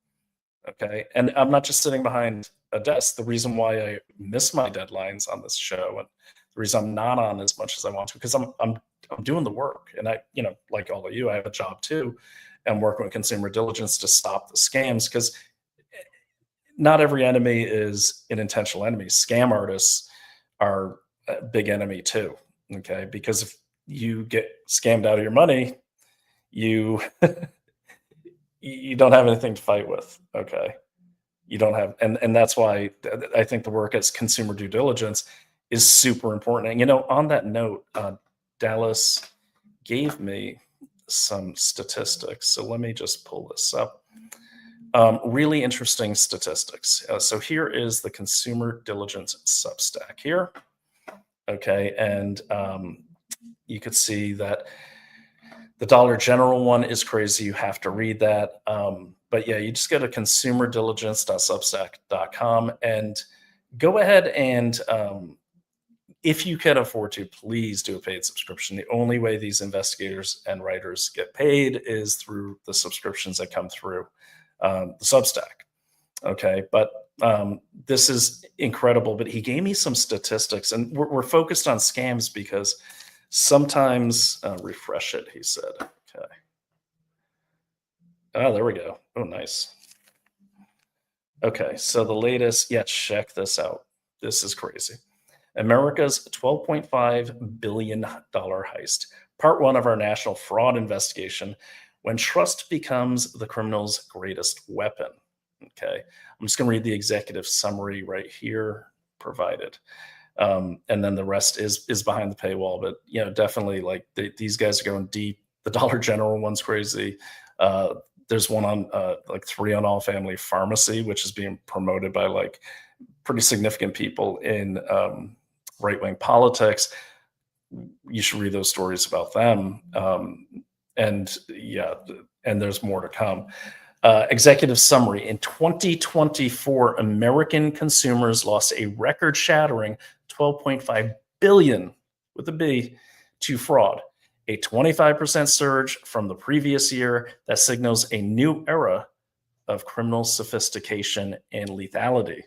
Okay. And I'm not just sitting behind a desk. The reason why I miss my deadlines on this show, and the reason I'm not on as much as I want to, because I'm doing the work. And I, like all of you, I have a job too. I'm working with consumer diligence to stop the scams, because not every enemy is an intentional enemy. Scam artists are a big enemy too. Okay. Because if you get scammed out of your money, you you don't have anything to fight with. Okay. You don't have, and that's why I think the work as consumer due diligence is super important. And, on that note, Dallas gave me some statistics. So let me just pull this up. Really interesting statistics. So here is the consumer diligence Substack here. Okay. And you could see that the Dollar General one is crazy. You have to read that. But yeah, you just go to consumerdiligence.substack.com and go ahead and, if you can afford to, please do a paid subscription. The only way these investigators and writers get paid is through the subscriptions that come through the Substack. Okay, but this is incredible. But he gave me some statistics, and we're focused on scams because sometimes, refresh it, he said. Okay. Oh, there we go. Oh, nice. Okay, so the latest, check this out. This is crazy. America's $12.5 billion heist, part one of our national fraud investigation, when trust becomes the criminal's greatest weapon. Okay, I'm just going to read the executive summary right here provided. And then the rest is behind the paywall. But definitely like these guys are going deep. The Dollar General one's crazy. There's one on like 3 on All Family Pharmacy, which is being promoted by like pretty significant people in right-wing politics. You should read those stories about them. And yeah, and there's more to come. Executive summary. In 2024, American consumers lost a record-shattering 12.5 billion with a B to fraud, a 25% surge from the previous year that signals a new era of criminal sophistication and lethality.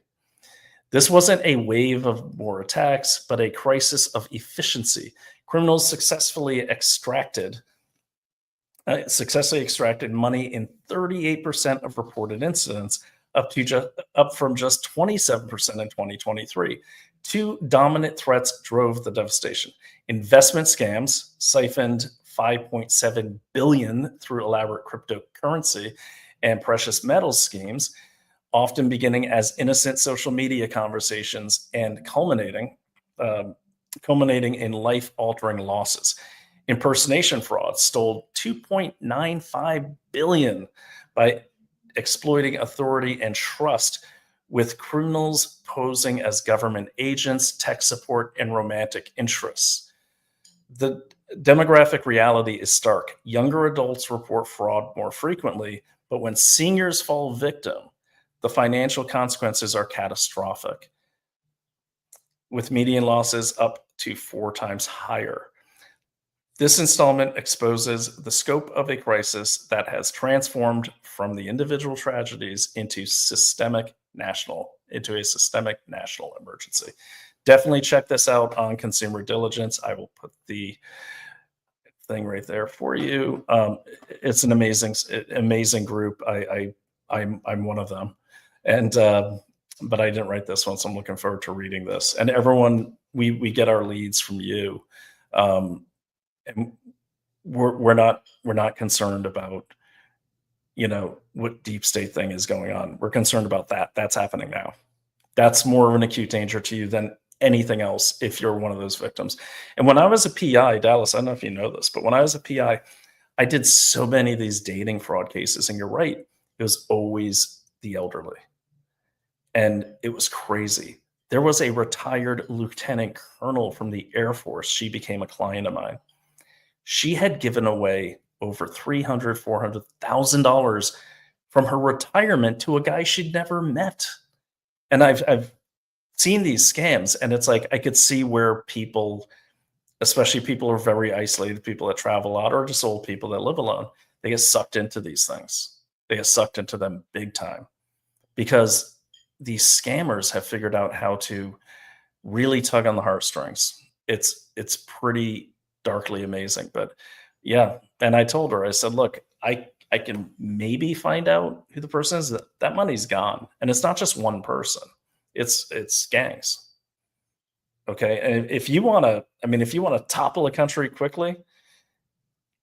This wasn't a wave of more attacks, but a crisis of efficiency. Criminals successfully extracted money in 38% of reported incidents, up from just 27% in 2023. Two dominant threats drove the devastation. Investment scams siphoned 5.7 billion through elaborate cryptocurrency and precious metals schemes, often beginning as innocent social media conversations and culminating in life-altering losses. Impersonation fraud stole 2.95 billion by exploiting authority and trust, with criminals posing as government agents, tech support, and romantic interests. The demographic reality is stark. Younger adults report fraud more frequently, but when seniors fall victim, the financial consequences are catastrophic, with median losses up to 4 times higher. This installment exposes the scope of a crisis that has transformed from the individual tragedies into a systemic national emergency. Definitely check this out on Consumer Diligence. I will put the thing right there for you. It's an amazing group. I'm one of them, and but I didn't write this one, so I'm looking forward to reading this. And everyone, we get our leads from you. And we're not concerned about what deep state thing is going on. We're concerned about that's happening now. That's more of an acute danger to you than anything else if you're one of those victims. And when I was a PI, Dallas, I don't know if you know this, but when I was a PI, I did so many of these dating fraud cases. And you're right, it was always the elderly, and it was crazy. There was a retired lieutenant colonel from the Air Force. She became a client of mine. She had given away over $300,000, $400,000 from her retirement to a guy she'd never met. And I've seen these scams, and it's like I could see where people, especially people who are very isolated, people that travel a lot, or just old people that live alone, they get sucked into these things. They get sucked into them big time because these scammers have figured out how to really tug on the heartstrings. It's pretty darkly amazing. But yeah, and I told her, I said, look, I can maybe find out who the person is. That money's gone, and it's not just one person. It's gangs. Okay, and if you want to topple a country quickly,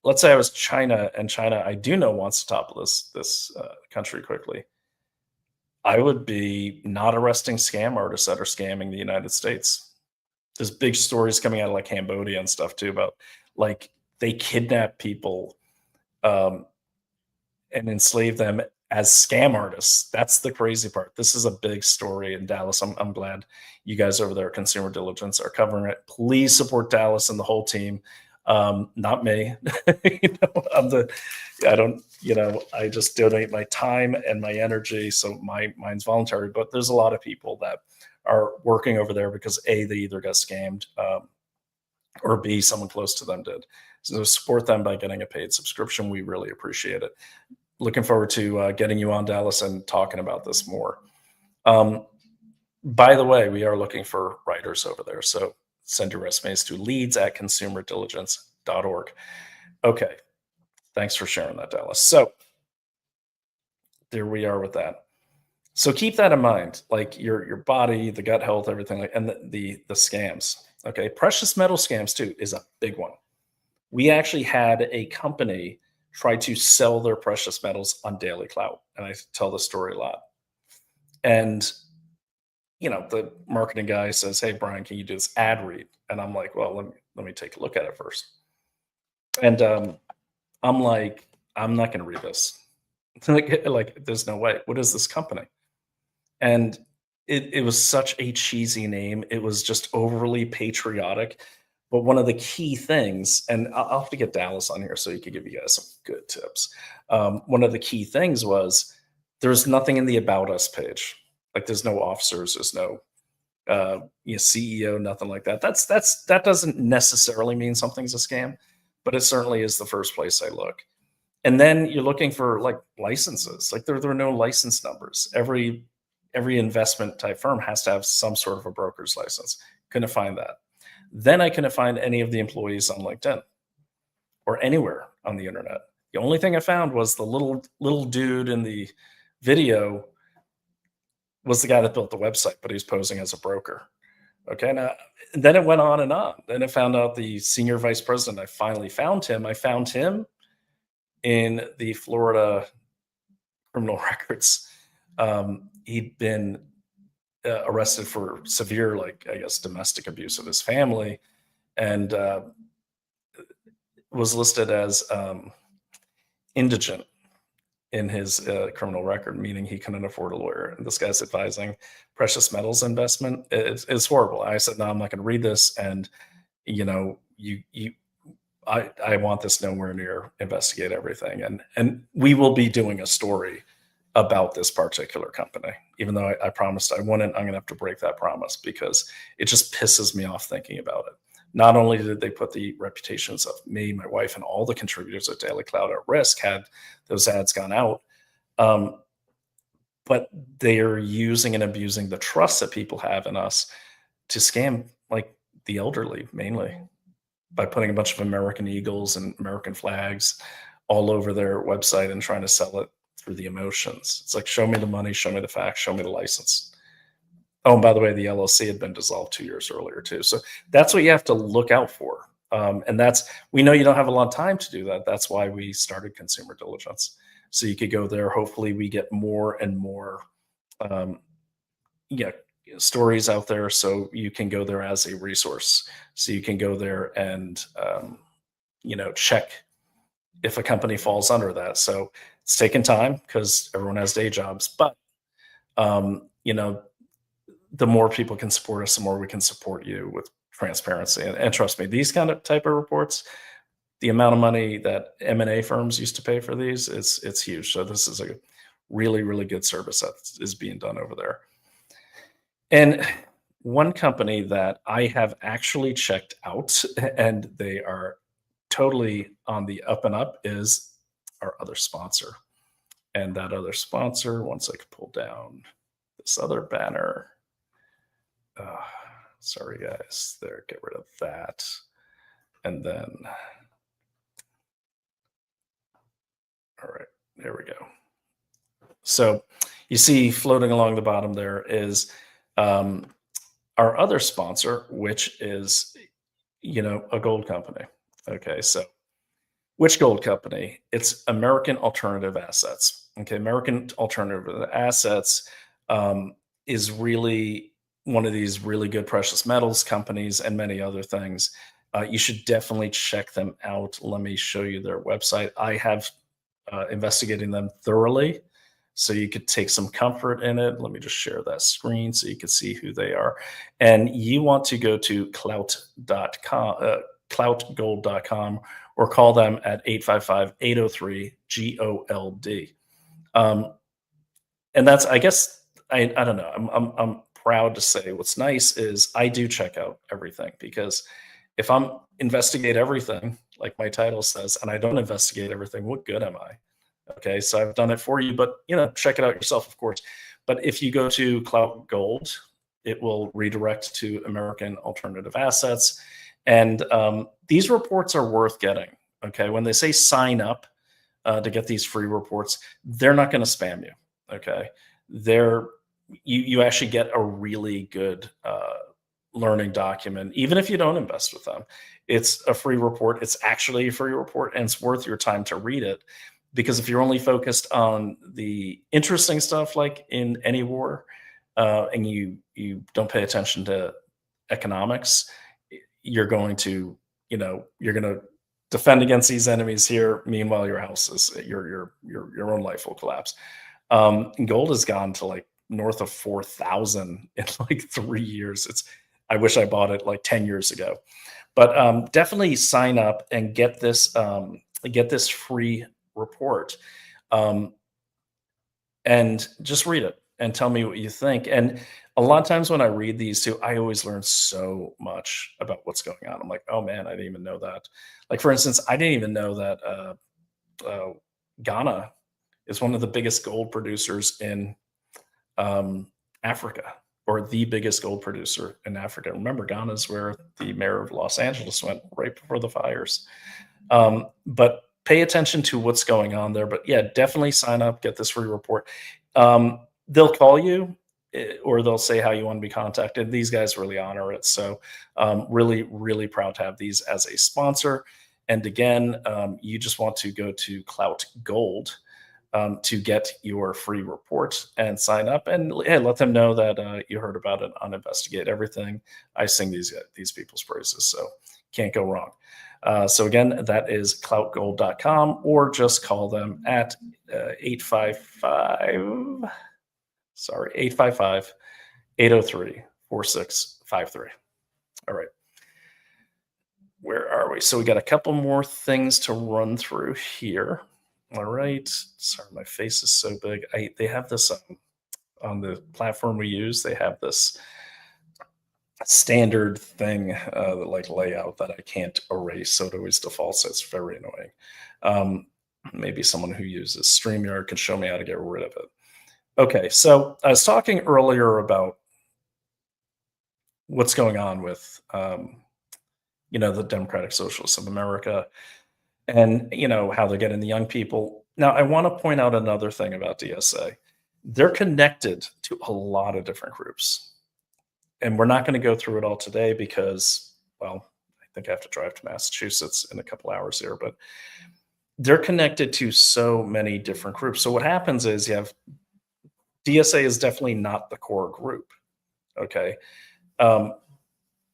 let's say I was China, and China I do know wants to topple this country quickly. I would be not arresting scam artists that are scamming the United States. There's big stories coming out of like Cambodia and stuff too about like they kidnap people and enslave them as scam artists. That's the crazy part. This is a big story in Dallas. I'm glad you guys over there at Consumer Diligence are covering it. Please support Dallas and the whole team. Not me. I just donate my time and my energy. So mine's voluntary, but there's a lot of people that are working over there because A, they either got scammed or B, someone close to them did. So support them by getting a paid subscription. We really appreciate it. Looking forward to getting you on, Dallas, and talking about this more. By the way, we are looking for writers over there. So send your resumes to leads@consumerdiligence.org. Okay. Thanks for sharing that, Dallas. So there we are with that. So keep that in mind, like your body, the gut health, everything, and the scams. Okay. Precious metal scams too is a big one. We actually had a company try to sell their precious metals on Daily Clout. And I tell the story a lot. And the marketing guy says, "Hey, Brian, can you do this ad read?" And I'm like, "Well, let me take a look at it first." And I'm like, "I'm not going to read this. Like, there's no way. What is this company?" And it was such a cheesy name. It was just overly patriotic. But one of the key things, and I'll have to get Dallas on here so he could give you guys some good tips. One of the key things was there's nothing in the About Us page. Like, there's no officers, there's no CEO, nothing like that. That doesn't necessarily mean something's a scam, but it certainly is the first place I look. And then you're looking for like licenses. Like, there are no license numbers. Every investment type firm has to have some sort of a broker's license. Couldn't find that. Then I couldn't find any of the employees on LinkedIn or anywhere on the internet. The only thing I found was the little dude in the video was the guy that built the website, but he's posing as a broker. Okay. Now, then it went on and on. Then I found out the senior vice president. I finally found him. I found him in the Florida criminal records. He'd been arrested for severe, like, I guess, domestic abuse of his family, and was listed as indigent in his criminal record, meaning he couldn't afford a lawyer. And this guy's advising precious metals investment. It's horrible. I said, "No, I'm not going to read this." And I want this nowhere near. Investigate everything, and we will be doing a story about this particular company. Even though I promised I wouldn't, I'm going to have to break that promise because it just pisses me off thinking about it. Not only did they put the reputations of me, my wife, and all the contributors at Daily Cloud at risk had those ads gone out, but they are using and abusing the trust that people have in us to scam like the elderly, mainly by putting a bunch of American eagles and American flags all over their website and trying to sell it through the emotions. It's like, show me the money, show me the facts, show me the license. Oh, and by the way, the LLC had been dissolved 2 years earlier too. So that's what you have to look out for. And we know you don't have a lot of time to do that. That's why we started consumer diligence. So you could go there. Hopefully we get more and more stories out there. So you can go there as a resource. So you can go there and, check if a company falls under that. So it's taking time because everyone has day jobs, but the more people can support us, the more we can support you with transparency. And trust me, these kind of type of reports, the amount of money that M&A firms used to pay for these, it's huge. So this is a really, really good service that is being done over there. And one company that I have actually checked out, and they are totally on the up and up, is our other sponsor. And that other sponsor, once I could pull down this other banner. Sorry, guys. There, get rid of that. And then, all right, there we go. So you see floating along the bottom there is our other sponsor, which is, a gold company. Okay, so which gold company? It's American Alternative Assets. Okay, American Alternative Assets is really one of these really good precious metals companies and many other things. You should definitely check them out. Let me show you their website. I have investigated them thoroughly, so you could take some comfort in it. Let me just share that screen so you can see who they are. And you want to go to cloutgold.com or call them at 855-803-GOLD. And that's, I guess, I don't know. I'm proud to say what's nice is I do check out everything, because if I'm investigate everything, like my title says, and I don't investigate everything, what good am I? Okay, so I've done it for you, but check it out yourself, of course. But if you go to Clout Gold, it will redirect to American Alternative Assets. And these reports are worth getting. Okay, when they say sign up to get these free reports, they're not going to spam you. Okay, you actually get a really good learning document, even if you don't invest with them. It's a free report. It's actually a free report, and it's worth your time to read it. Because if you're only focused on the interesting stuff, like in any war, and you don't pay attention to economics, you're going to, you're going to defend against these enemies here. Meanwhile, your house is your own life will collapse. And gold has gone to like north of 4,000 in like 3 years. I wish I bought it like 10 years ago, but definitely sign up and get this free report. Um, and just read it and tell me what you think. And a lot of times when I read these too, I always learn so much about what's going on. I'm like, oh man, I didn't even know that. Like for instance, I didn't even know that uh, Ghana is one of the biggest gold producers in Africa, or the biggest gold producer in Africa. Remember, Ghana is where the mayor of Los Angeles went right before the fires. But pay attention to what's going on there. But yeah, definitely sign up, get this free report. They'll call you or they'll say how you want to be contacted. These guys really honor it. So really, really proud to have these as a sponsor. And again, you just want to go to Clout Gold to get your free report and sign up, and hey, let them know that you heard about it on Investigate Everything. I sing these people's praises, so can't go wrong. So again, that is cloutgold.com, or just call them at 855 803 4653. All right. Where are we? So we got a couple more things to run through here. All right. Sorry, my face is so big. They have this on the platform we use. They have this standard thing, like layout that I can't erase, so it always defaults. So it's very annoying. Maybe someone who uses StreamYard can show me how to get rid of it. Okay, so I was talking earlier about what's going on with the Democratic Socialists of America, and how they're getting the young people. Now, I want to point out another thing about DSA. They're connected to a lot of different groups, and we're not going to go through it all today because, well, I think I have to drive to Massachusetts in a couple hours here, but they're connected to so many different groups. So what happens is you have DSA is definitely not the core group, okay?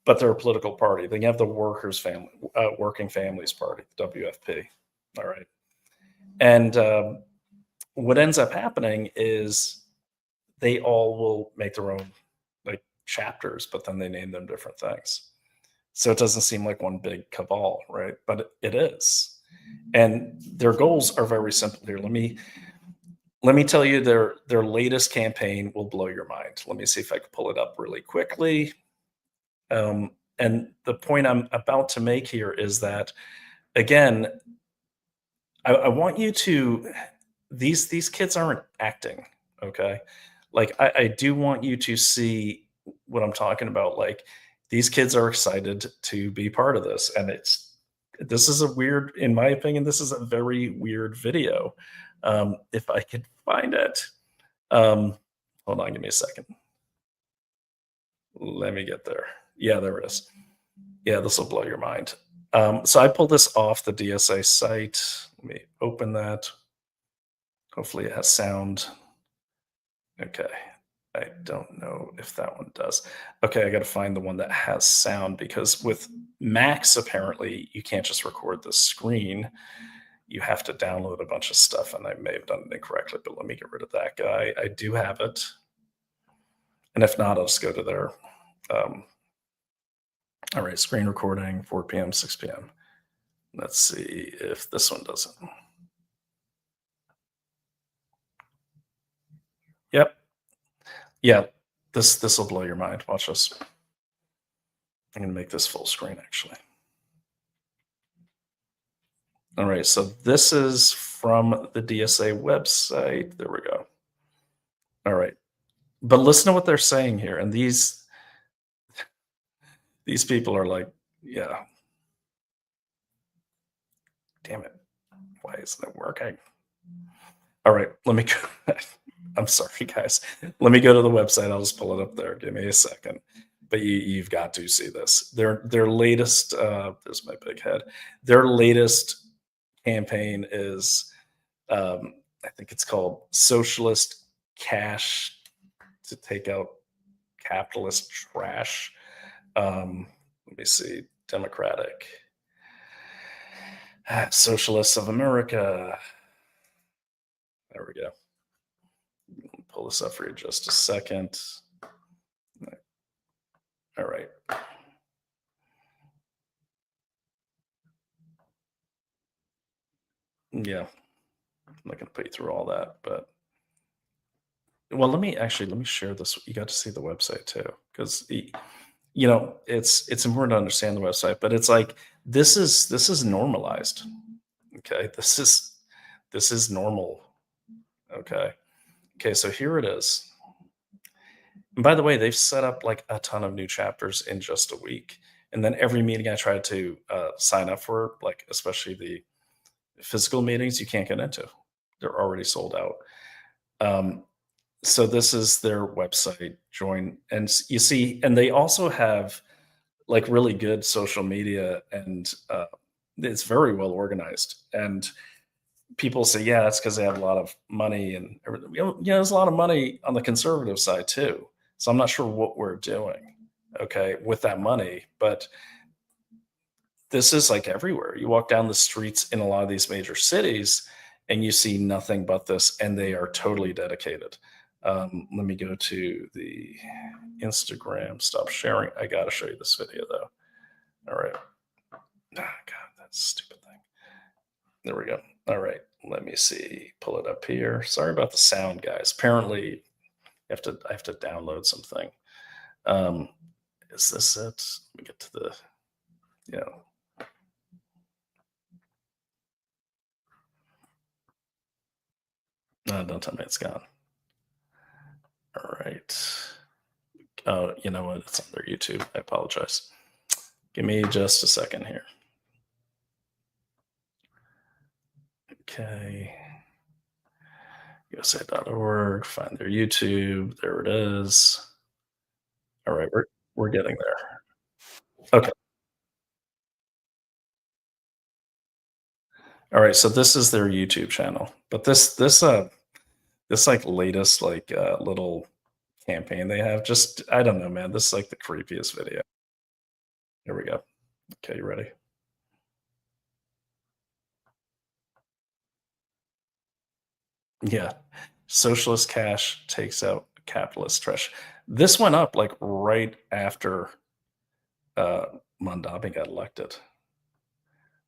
But they're a political party. Then you have the Working Families Party, WFP. All right. And what ends up happening is they all will make their own like chapters, but then they name them different things. So it doesn't seem like one big cabal, right? But it is. And their goals are very simple here. Let me tell you their latest campaign will blow your mind. Let me see if I can pull it up really quickly. And the point I'm about to make here is that, again, I want you to, these kids aren't acting, okay? Like, I do want you to see what I'm talking about. Like, these kids are excited to be part of this. And this is a weird, in my opinion, this is a very weird video. If I could find it. Hold on, give me a second. Let me get there. Yeah, there it is. Yeah, this will blow your mind. So I pulled this off the DSA site. Let me open that. Hopefully it has sound. Okay. I don't know if that one does. Okay, I got to find the one that has sound, because with Macs, apparently, you can't just record the screen. You have to download a bunch of stuff, and I may have done it incorrectly, but let me get rid of that guy. I do have it. And if not, I'll just go to their all right, screen recording, 4 p.m., 6 p.m. Let's see if this one does it. Yep. Yeah, this will blow your mind. Watch this. I'm going to make this full screen, actually. All right, so this is from the DSA website. There we go. All right. But listen to what they're saying here. And these people are like, yeah. Damn it. Why isn't it working? All right, let me go. I'm sorry, guys. Let me go to the website. I'll just pull it up there. Give me a second. But you've got to see this. Their latest, there's my big head. Their latest campaign is, I think it's called Socialist Cash to take out capitalist trash. Let me see, Democratic, Socialists of America. There we go. Pull this up for you just a second. All right. Yeah, I'm not going to put you through all that, but well, let me share this. You got to see the website too, because it's important to understand the website, but it's like this is normalized. Okay, this is normal. Okay, so here it is. And by the way, they've set up like a ton of new chapters in just a week. And then every meeting I tried to sign up for, like especially the physical meetings, you can't get into. They're already sold out. So this is their website. Join, and you see, and they also have like really good social media, and it's very well organized. And people say, yeah, that's because they have a lot of money and everything. Yeah, there's a lot of money on the conservative side too. So I'm not sure what we're doing, okay, with that money, but this is like everywhere. You walk down the streets in a lot of these major cities and you see nothing but this, and they are totally dedicated. Let me go to the Instagram. Stop sharing. I got to show you this video though. All right. Oh, God, that stupid thing. There we go. All right. Let me see. Pull it up here. Sorry about the sound, guys. Apparently, I have to download something. Is this it? Let me get to the, no, don't tell me it's gone. All right. Oh, you know what? It's on their YouTube. I apologize. Give me just a second here. Okay. USA.org. Find their YouTube. There it is. All right, we're getting there. Okay. All right, so this is their YouTube channel, but this like latest like little campaign they have, just I don't know, man. This is like the creepiest video. Here we go. Okay, you ready? Yeah. Socialist cash takes out capitalist trash. This went up like right after Mamdani got elected.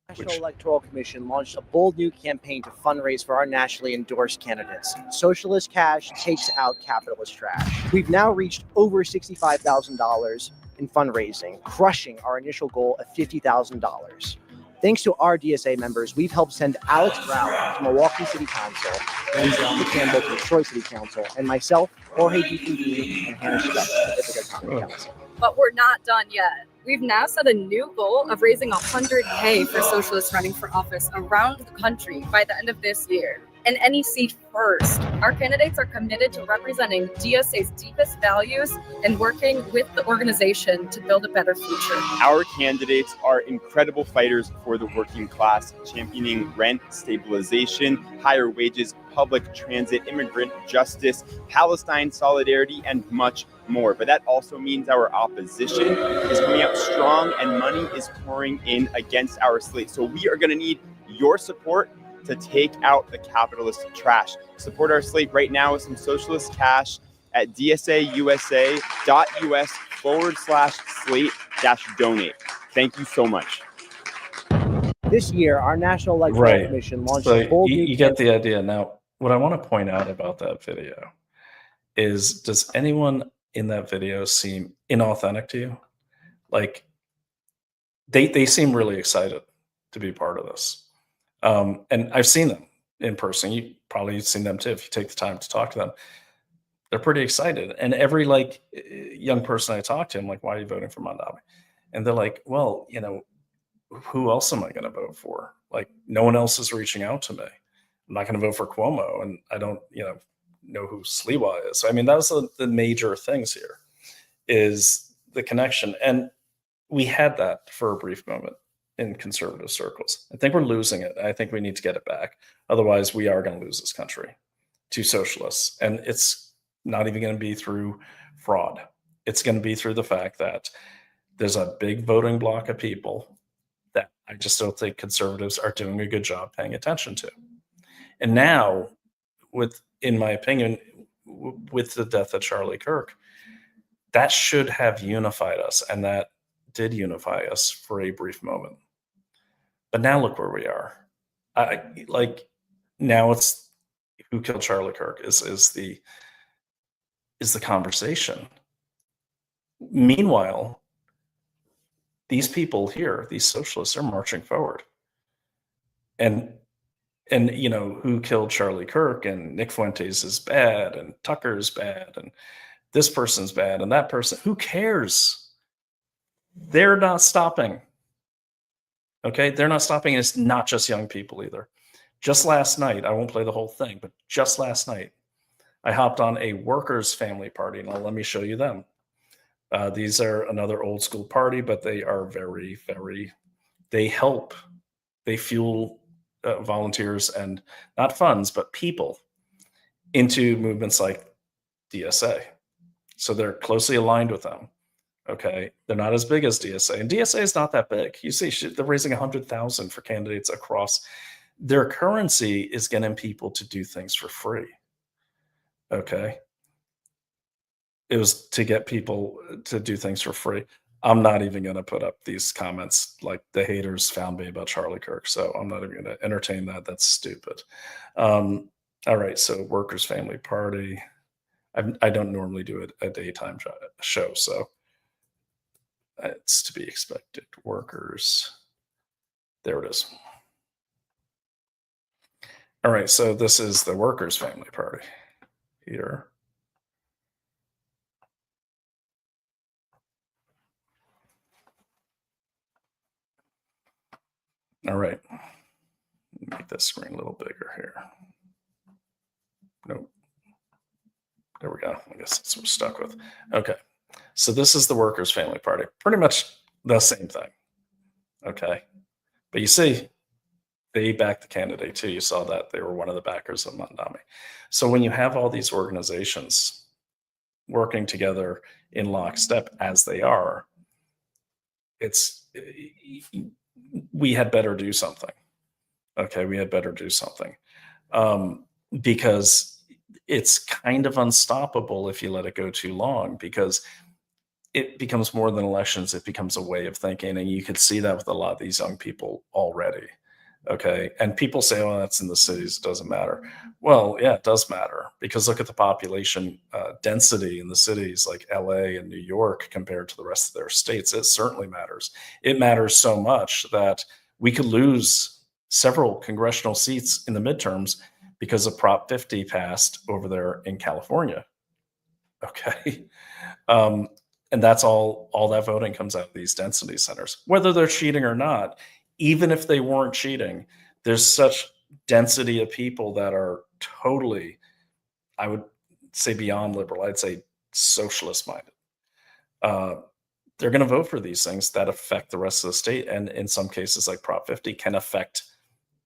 National Electoral Commission launched a bold new campaign to fundraise for our nationally endorsed candidates. Socialist cash takes out capitalist trash. We've now reached over $65,000 in fundraising, crushing our initial goal of $50,000. Thanks to our DSA members, we've helped send Alex Brown to Milwaukee City Council, Denzel Campbell to Detroit City Council, and myself, Jorge DPD, and Hannah Schlepp to Pacific County Council. But we're not done yet. We've now set a new goal of raising 100K for socialists running for office around the country by the end of this year. And any seat first. Our candidates are committed to representing DSA's deepest values and working with the organization to build a better future. Our candidates are incredible fighters for the working class, championing rent stabilization, higher wages, public transit, immigrant justice, Palestine solidarity, and much more. But that also means our opposition is coming out strong and money is pouring in against our slate. So we are going to need your support to take out the capitalist trash. Support our slate right now with some socialist cash at dsausa.us/slate-donate. Thank you so much. This year, our National Electoral Commission launched a bold new you get the idea. Now, what I want to point out about that video is, does anyone in that video seem inauthentic to you? Like, they seem really excited to be part of this. And I've seen them in person. You probably seen them too if you take the time to talk to them. They're pretty excited. And every like young person I talk to, I'm like, why are you voting for Mamdani? And they're like, well, who else am I going to vote for? Like, no one else is reaching out to me. I'm not going to vote for Cuomo, and I don't, know who Sliwa is. So, I mean, that was the major things here, is the connection. And we had that for a brief moment in conservative circles. I think we're losing it. I think we need to get it back. Otherwise, we are going to lose this country to socialists. And it's, not even going to be through fraud. It's going to be through the fact that there's a big voting block of people that I just don't think conservatives are doing a good job paying attention to. And now, in my opinion, with the death of Charlie Kirk, that should have unified us, and that did unify us for a brief moment. But now look where we are. Now it's who killed Charlie Kirk is the conversation. Meanwhile, these people here, these socialists, are marching forward. And who killed Charlie Kirk, and Nick Fuentes is bad, and Tucker's bad, and this person's bad, and that person, who cares? They're not stopping. Okay, they're not stopping. And it's not just young people either. Just last night, I won't play the whole thing, but just last night, I hopped on a workers' family party. Now, let me show you them. These are another old school party, but they are very, very, they fuel volunteers and not funds, but people into movements like DSA. So they're closely aligned with them. Okay, they're not as big as DSA, and DSA is not that big. You see, they're raising 100,000 for candidates across. Their currency is getting people to do things for free. Okay, it was to get people to do things for free. I'm not even going to put up these comments like the haters found me about Charlie Kirk, so I'm not even going to entertain that. That's stupid. All right, so workers' family party. I don't normally do a daytime show, so it's to be expected. Workers. There it is. All right, so this is the workers' family party here. All right, make this screen a little bigger here. Nope. There we go. I guess that's what we're stuck with. Okay, so this is the workers' family party. Pretty much the same thing. Okay, but you see, they backed the candidate too. You saw that they were one of the backers of Mamdani. So when you have all these organizations working together in lockstep as they are, we had better do something. Okay, we had better do something because it's kind of unstoppable if you let it go too long, because it becomes more than elections. It becomes a way of thinking, and you could see that with a lot of these young people already. Okay, and people say, "Oh, that's in the cities. It doesn't matter." Well, yeah, it does matter, because look at the population density in the cities like LA and New York compared to the rest of their states. It certainly matters. It matters so much that we could lose several congressional seats in the midterms because of Prop 50 passed over there in California. Okay, and that's all that voting comes out of these density centers, whether they're cheating or not. Even if they weren't cheating, there's such density of people that are totally, I would say, beyond liberal. I'd say socialist minded. They're going to vote for these things that affect the rest of the state, and in some cases, like Prop 50, can affect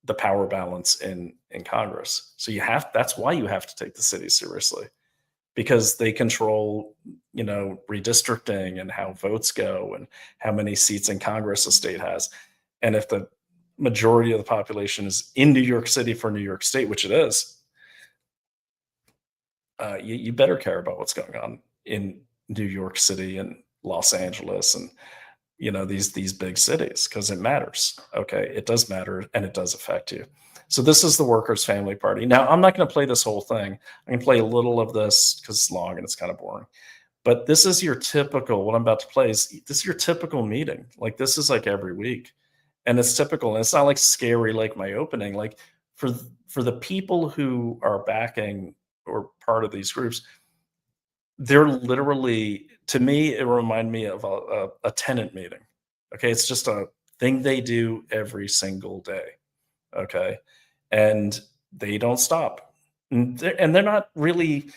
the power balance in Congress. So that's why you have to take the cities seriously, because they control, redistricting and how votes go and how many seats in Congress a state has. And if the majority of the population is in New York City for New York State, which it is, you better care about what's going on in New York City and Los Angeles and these big cities, because it matters. Okay, it does matter, and it does affect you. So this is the workers' family party. Now, I'm not going to play this whole thing. I can play a little of this because it's long and it's kind of boring. But this is your typical, what I'm about to play is, this is your typical meeting. Like, this is like every week. And it's typical. And it's not like scary like my opening. Like, for the people who are backing or part of these groups, they're literally, to me, it reminded me of a tenant meeting. Okay, it's just a thing they do every single day. Okay, and they don't stop. And they're not really,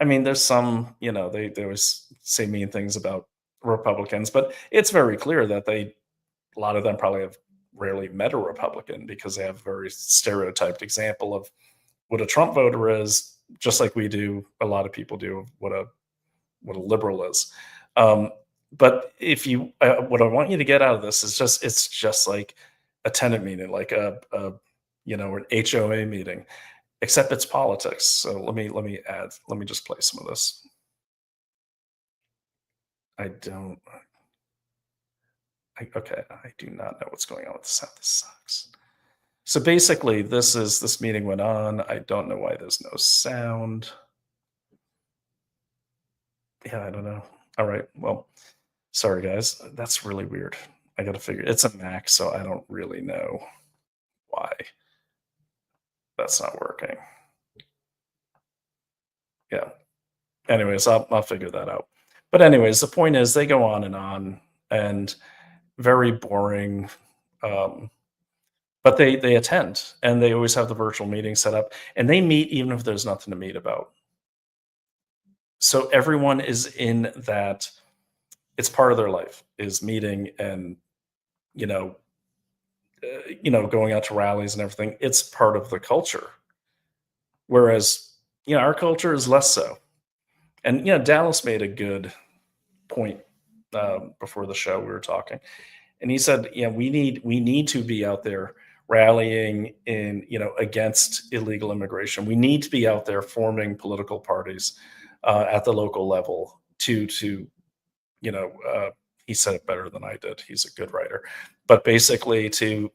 I mean, there's some, they always say mean things about Republicans, but it's very clear that a lot of them probably have rarely met a Republican, because they have a very stereotyped example of what a Trump voter is just like we do, a lot of people do, what a liberal is. But if you, what I want you to get out of this is it's just like a tenant meeting, like an HOA meeting, except it's politics. So let me just play some of this. Okay, I do not know what's going on with the sound. This sucks. So basically, this meeting went on. I don't know why there's no sound. Yeah, I don't know. All right, well, sorry guys. That's really weird. I got to figure. It's a Mac, so I don't really know why that's not working. Yeah. Anyways, I'll figure that out. But anyways, the point is they go on, and very boring. But they attend, and they always have the virtual meeting set up, and they meet even if there's nothing to meet about. So everyone is in that. It's part of their life is meeting and going out to rallies and everything. It's part of the culture. Whereas our culture is less so. And Dallas made a good point before the show. We were talking, and he said, we need to be out there rallying in against illegal immigration. We need to be out there forming political parties at the local level to he said it better than I did. He's a good writer, but basically to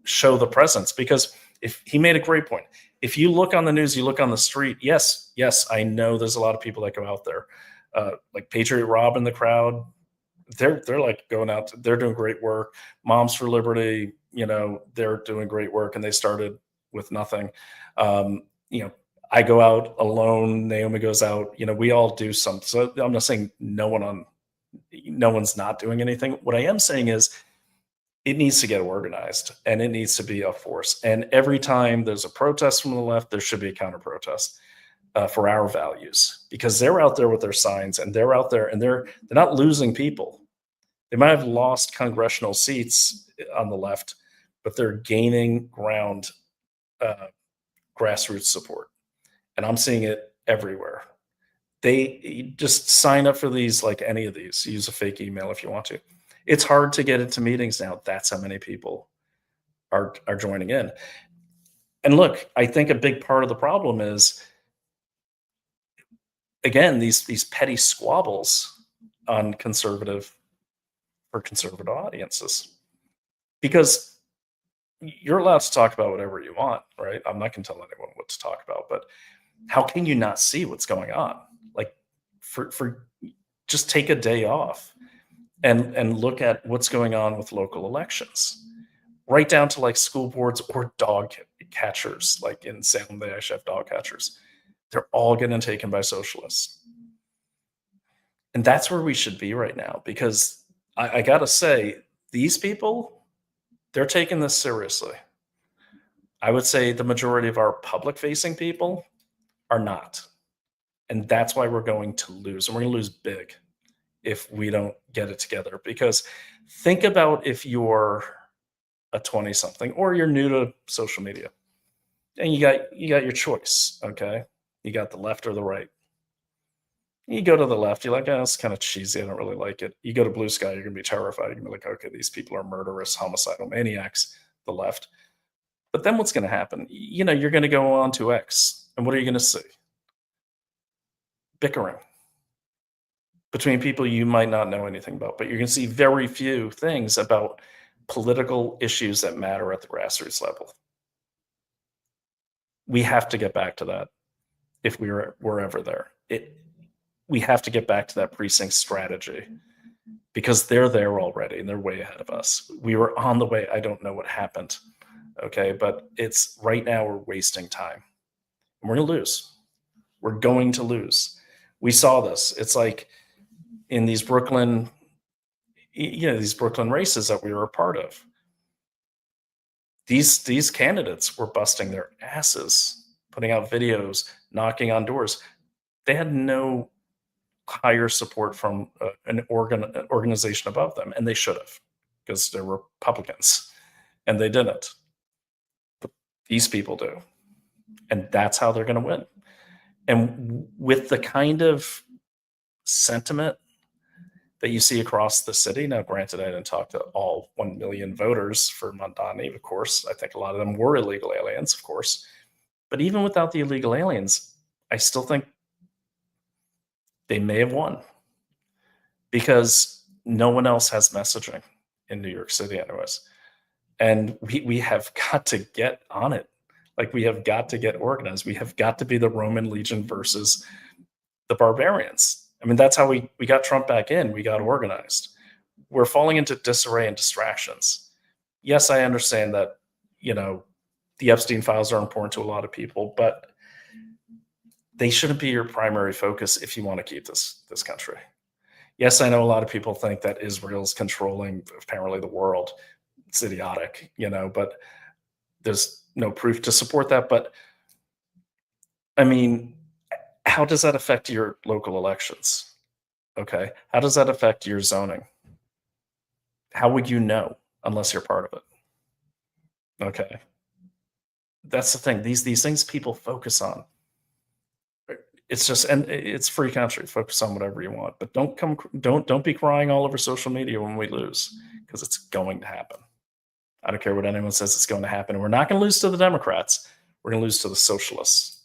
show the presence, because if he made a great point. If you look on the news, you look on the street. Yes, I know there's a lot of people that go out there, like Patriot Rob in the crowd. They're like going out. They're doing great work. Moms for Liberty, they're doing great work, and they started with nothing. I go out alone. Naomi goes out. We all do something. So I'm not saying no one's not doing anything. What I am saying is it needs to get organized, and it needs to be a force. And every time there's a protest from the left, there should be a counter protest for our values, because they're out there with their signs, and they're out there, and they're not losing people. They might have lost congressional seats on the left, but they're gaining ground, grassroots support. And I'm seeing it everywhere. They just sign up for these, like any of these. Use a fake email if you want to. It's hard to get into meetings now. That's how many people are joining in. And look, I think a big part of the problem is, again, these petty squabbles on conservative audiences. Because you're allowed to talk about whatever you want, right? I'm not going to tell anyone what to talk about, but how can you not see what's going on? Like, for just take a day off and look at what's going on with local elections, right down to like school boards or dog catchers. Like in Salem, they actually have dog catchers. They're all getting taken by socialists. And that's where we should be right now, because I got to say, these people, they're taking this seriously. I would say the majority of our public-facing people are not. And that's why we're going to lose. And we're going to lose big if we don't get it together. Because think about if you're a 20-something or you're new to social media and you got your choice, okay? You got the left or the right. You go to the left, you're like, oh, it's kind of cheesy. I don't really like it. You go to Blue Sky, you're going to be terrified. You're going to be like, okay, these people are murderous, homicidal maniacs, the left. But then what's going to happen? You're going to go on to X. And what are you going to see? Bickering between people you might not know anything about, but you're going to see very few things about political issues that matter at the grassroots level. We have to get back to that if we're ever there. We have to get back to that precinct strategy, because they're there already and they're way ahead of us. We were on the way. I don't know what happened. Okay. But it's right now we're wasting time. And we're going to lose. We're going to lose. We saw this. It's like in these Brooklyn races that we were a part of. These candidates were busting their asses, putting out videos, knocking on doors. They had no higher support from an organization above them, and they should have, because they're Republicans, and they didn't. But these people do, and that's how they're going to win. And with the kind of sentiment that you see across the city, now granted, I didn't talk to all 1 million voters for Mamdani, of course. I think a lot of them were illegal aliens, of course. But even without the illegal aliens, I still think they may have won, because no one else has messaging in New York City anyways. And we have got to get on it. Like, we have got to get organized. We have got to be the Roman legion versus the barbarians. I mean, that's how we got Trump back in. We got organized. We're falling into disarray and distractions. Yes, I understand that, you know, the Epstein files are important to a lot of people, but they shouldn't be your primary focus if you want to keep this country. Yes, I know a lot of people think that Israel's controlling apparently the world. It's idiotic, you know, but there's no proof to support that. But I mean, how does that affect your local elections? Okay. How does that affect your zoning? How would you know unless you're part of it? Okay. That's the thing. These things people focus on. It's just, and it's free country. Focus on whatever you want, but don't be crying all over social media when we lose, because it's going to happen. I don't care what anyone says, it's going to happen. We're not going to lose to the Democrats. We're going to lose to the socialists.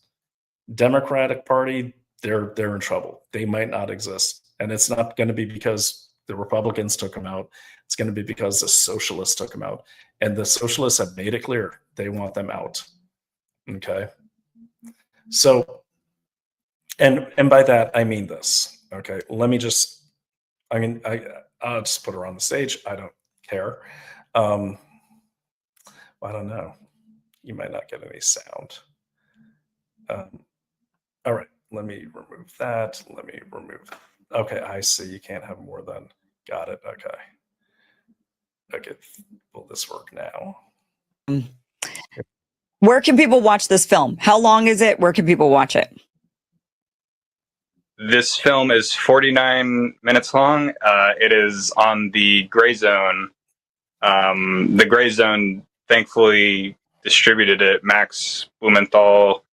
Democratic Party, they're in trouble. They might not exist. And it's not going to be because the Republicans took them out. It's going to be because the socialists took them out. And the socialists have made it clear they want them out. Okay. So, and by that, I mean this. Okay. Let me just, I'll just put her on the stage. I don't care. I don't know. You might not get any sound. All right, let me remove that. Let me remove. Okay, I see. You can't have more than. Got it. Okay. Okay. Will this work now? Where can people watch this film? How long is it? Where can people watch it? This film is 49 minutes long. It is on the Gray Zone. The Gray Zone thankfully distributed it. Max Blumenthal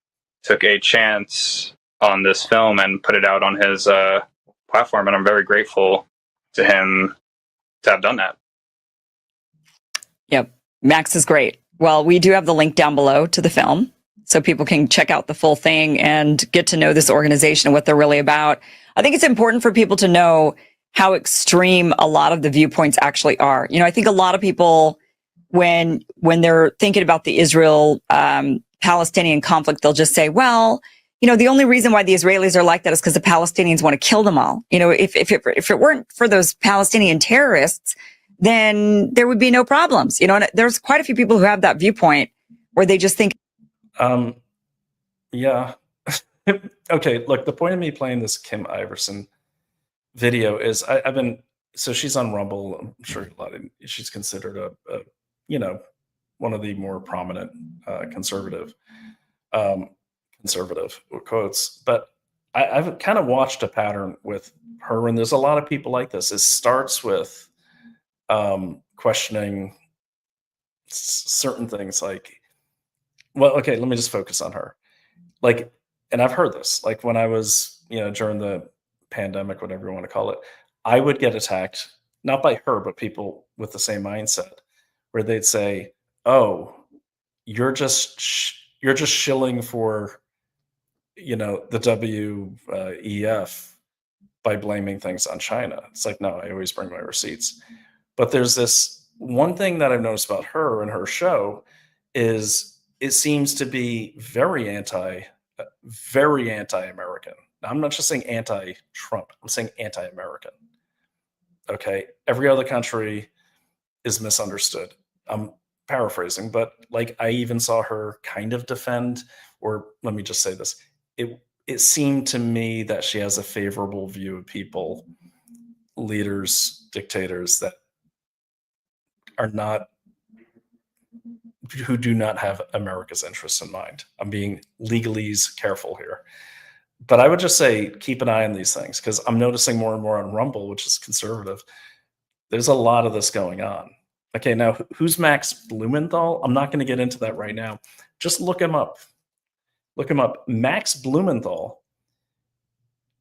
took a chance on this film and put it out on his platform, and I'm very grateful to him to have done that. Yep, Max is great. Well, we do have the link down below to the film, so people can check out the full thing and get to know this organization and what they're really about. I think it's important for people to know how extreme a lot of the viewpoints actually are. You know, I think a lot of people, when they're thinking about the Israel-Palestinian conflict, they'll just say, well, you know, the only reason why the Israelis are like that is because the Palestinians want to kill them all. You know, if it weren't for those Palestinian terrorists, then there would be no problems. You know, and there's quite a few people who have that viewpoint where they just think. Yeah. Okay. Look, the point of me playing this Kim Iverson video is so she's on Rumble. I'm sure she's considered a you know, one of the more prominent conservative quotes. But I've kind of watched a pattern with her, and there's a lot of people like this. It starts with questioning certain things like, well, okay, let me just focus on her. Like, and I've heard this, like when I was, you know, during the pandemic, whatever you want to call it, I would get attacked, not by her, but people with the same mindset, where they'd say, oh, you're just shilling for, you know, the WEF by blaming things on China. It's like, no, I always bring my receipts. But there's this one thing that I've noticed about her and her show is it seems to be very anti-American. Now, I'm not just saying anti-Trump. I'm saying anti-American. Okay. Every other country is misunderstood. I'm paraphrasing, but like I even saw her kind of defend, or let me just say this. It seemed to me that she has a favorable view of people, leaders, dictators that are not, who do not have America's interests in mind. I'm being legalese careful here. But I would just say, keep an eye on these things, because I'm noticing more and more on Rumble, which is conservative. There's a lot of this going on. Okay, now who's Max Blumenthal? I'm not going to get into that right now. Just look him up. Look him up. Max Blumenthal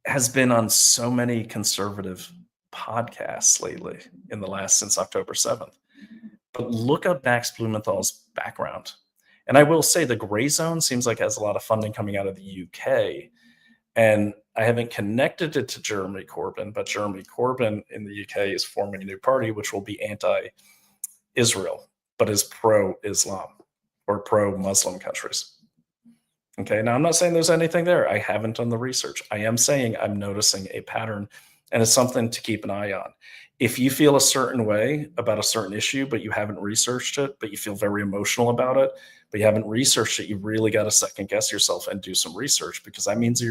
has been on so many conservative podcasts lately since October 7th. But look up Max Blumenthal's background. And I will say the gray zone seems like it has a lot of funding coming out of the UK. And I haven't connected it to Jeremy Corbyn, but Jeremy Corbyn in the UK is forming a new party, which will be anti-Israel, but is pro-Islam or pro-Muslim countries. Okay, now I'm not saying there's anything there. I haven't done the research. I am saying I'm noticing a pattern, and it's something to keep an eye on. If you feel a certain way about a certain issue, but you haven't researched it, but you feel very emotional about it, but you haven't researched it, you really got to second guess yourself and do some research, because that means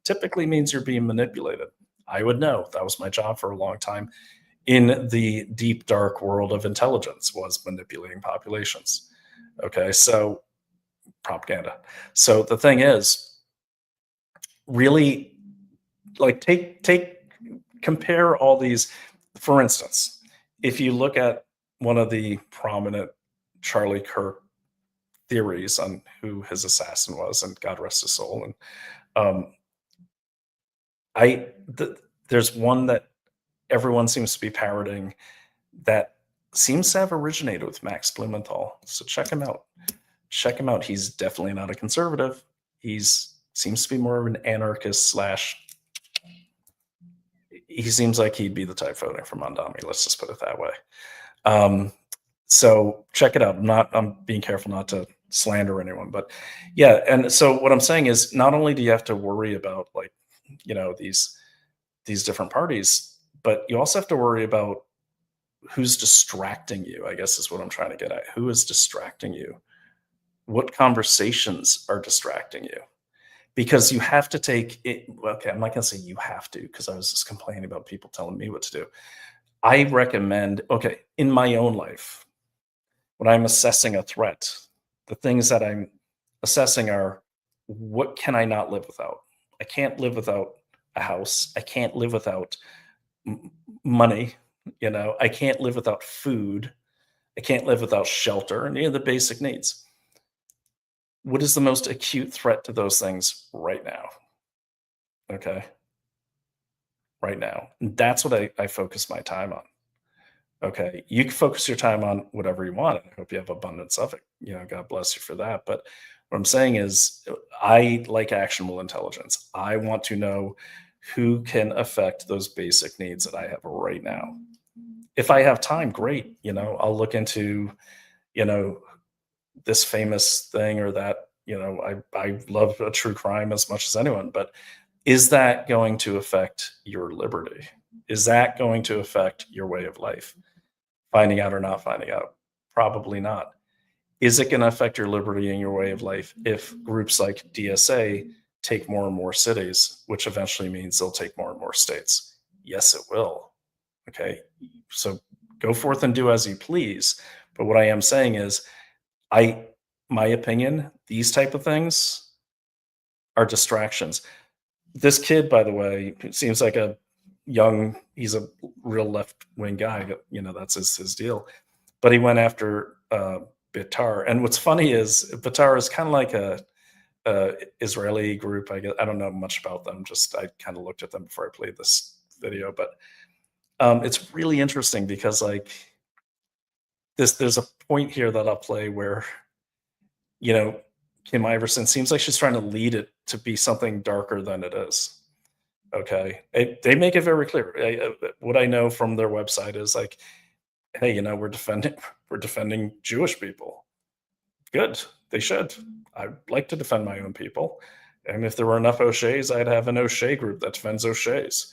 typically means you're being manipulated. I would know. That was my job for a long time in the deep, dark world of intelligence, was manipulating populations. Okay, so propaganda. So the thing is, really, like, compare all these. For instance, if you look at one of the prominent Charlie Kirk theories on who his assassin was, and God rest his soul, and there's one that everyone seems to be parroting that seems to have originated with Max Blumenthal. So check him out. Check him out. He's definitely not a conservative. Seems to be more of an anarchist / he seems like he'd be the type voting for Mamdani. Let's just put it that way. So check it out. I'm being careful not to slander anyone, but yeah. And so what I'm saying is, not only do you have to worry about, like, these different parties, but you also have to worry about who's distracting you, I guess is what I'm trying to get at. Who is distracting you? What conversations are distracting you? Because you have to take it. Okay, I'm not going to say you have to, because I was just complaining about people telling me what to do. I recommend, okay, in my own life, when I'm assessing a threat, the things that I'm assessing are, what can I not live without? I can't live without a house. I can't live without money. I can't live without food. I can't live without shelter, and the basic needs. What is the most acute threat to those things right now? Okay. Right now. And that's what I focus my time on. Okay. You can focus your time on whatever you want. I hope you have abundance of it. God bless you for that. But what I'm saying is, I like actionable intelligence. I want to know who can affect those basic needs that I have right now. If I have time, great. I'll look into, this famous thing or that. I love a true crime as much as anyone, but is that going to affect your liberty? Is that going to affect your way of life? Finding out or not finding out? Probably not. Is it going to affect your liberty and your way of life if groups like DSA take more and more cities, which eventually means they'll take more and more states? Yes, it will. Okay. So go forth and do as you please. But what I am saying is, my opinion, these type of things are distractions. This kid, by the way, seems like he's a real left-wing guy. That's his deal. But he went after Bitar. And what's funny is, Bitar is kind of like a Israeli group. I guess I don't know much about them. I kind of looked at them before I played this video. But it's really interesting because, like, there's a point here that I'll play where, Kim Iverson seems like she's trying to lead it to be something darker than it is. Okay. They make it very clear. What I know from their website is, like, hey, we're defending Jewish people. Good. They should. I'd like to defend my own people. And if there were enough O'Sheas, I'd have an O'Shea group that defends O'Sheas.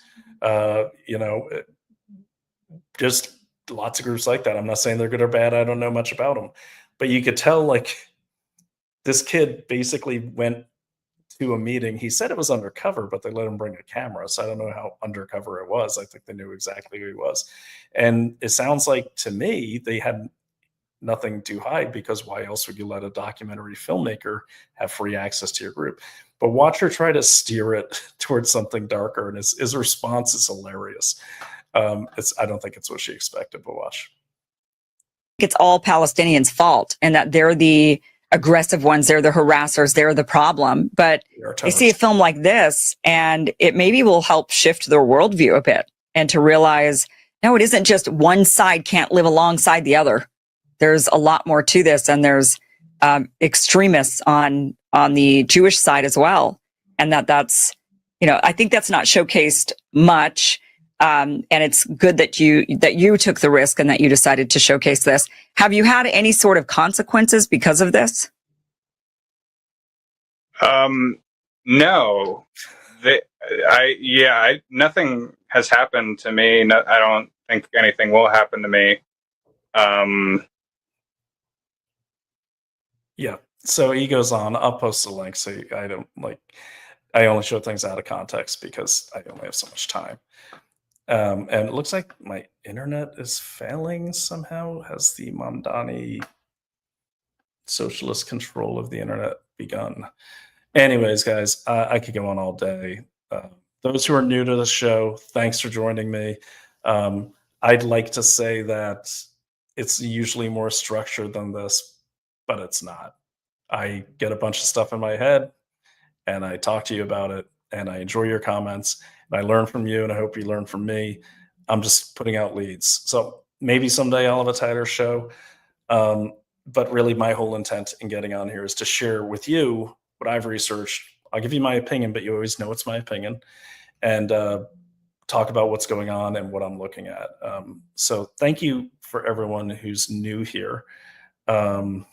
Just lots of groups like that. I'm not saying they're good or bad. I don't know much about them. But you could tell, like, this kid basically went to a meeting. He said it was undercover, but they let him bring a camera. So I don't know how undercover it was. I think they knew exactly who he was. And it sounds like, to me, they had nothing to hide, because why else would you let a documentary filmmaker have free access to your group? But watch her try to steer it towards something darker. And his response is hilarious. I don't think it's what she expected, but watch. It's all Palestinians' fault, and that they're the aggressive ones. They're the harassers. They're the problem. But they see a film like this, and it maybe will help shift their worldview a bit, and to realize, no, it isn't just one side can't live alongside the other. There's a lot more to this, and there's extremists on the Jewish side as well. And that's, I think that's not showcased much. And it's good that you took the risk and that you decided to showcase this. Have you had any sort of consequences because of this? No. Nothing has happened to me. No, I don't think anything will happen to me. Yeah. So he goes on. I'll post a link so I only show things out of context because I only have so much time. And it looks like my internet is failing somehow. Has the Mamdani socialist control of the internet begun? Anyways, guys, I could go on all day. Those who are new to the show, thanks for joining me. I'd like to say that it's usually more structured than this, but it's not. I get a bunch of stuff in my head, and I talk to you about it, and I enjoy your comments. I learn from you, and I hope you learn from me. I'm just putting out leads. So maybe someday I'll have a tighter show. But really, my whole intent in getting on here is to share with you what I've researched. I'll give you my opinion, but you always know it's my opinion. And talk about what's going on and what I'm looking at. So thank you for everyone who's new here. And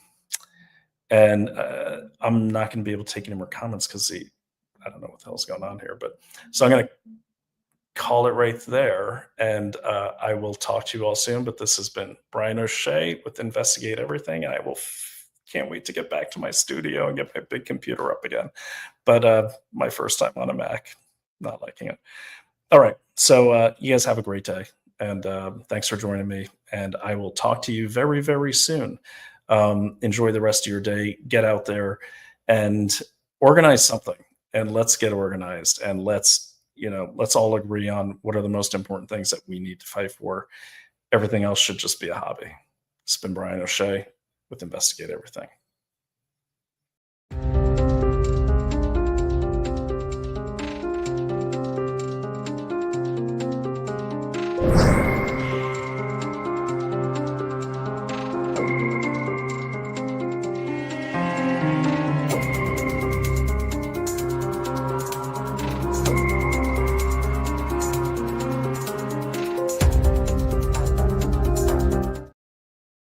I'm not going to be able to take any more comments because I don't know what the hell's going on here, but so I'm going to call it right there, and I will talk to you all soon. But this has been Brian O'Shea with Investigate Everything, and I can't wait to get back to my studio and get my big computer up again. But my first time on a Mac, not liking it. All right, so you guys have a great day, and thanks for joining me, and I will talk to you very, very soon. Enjoy the rest of your day. Get out there and organize something. And let's get organized, and let's all agree on what are the most important things that we need to fight for. Everything else should just be a hobby. It's been Brian O'Shea with Investigate Everything.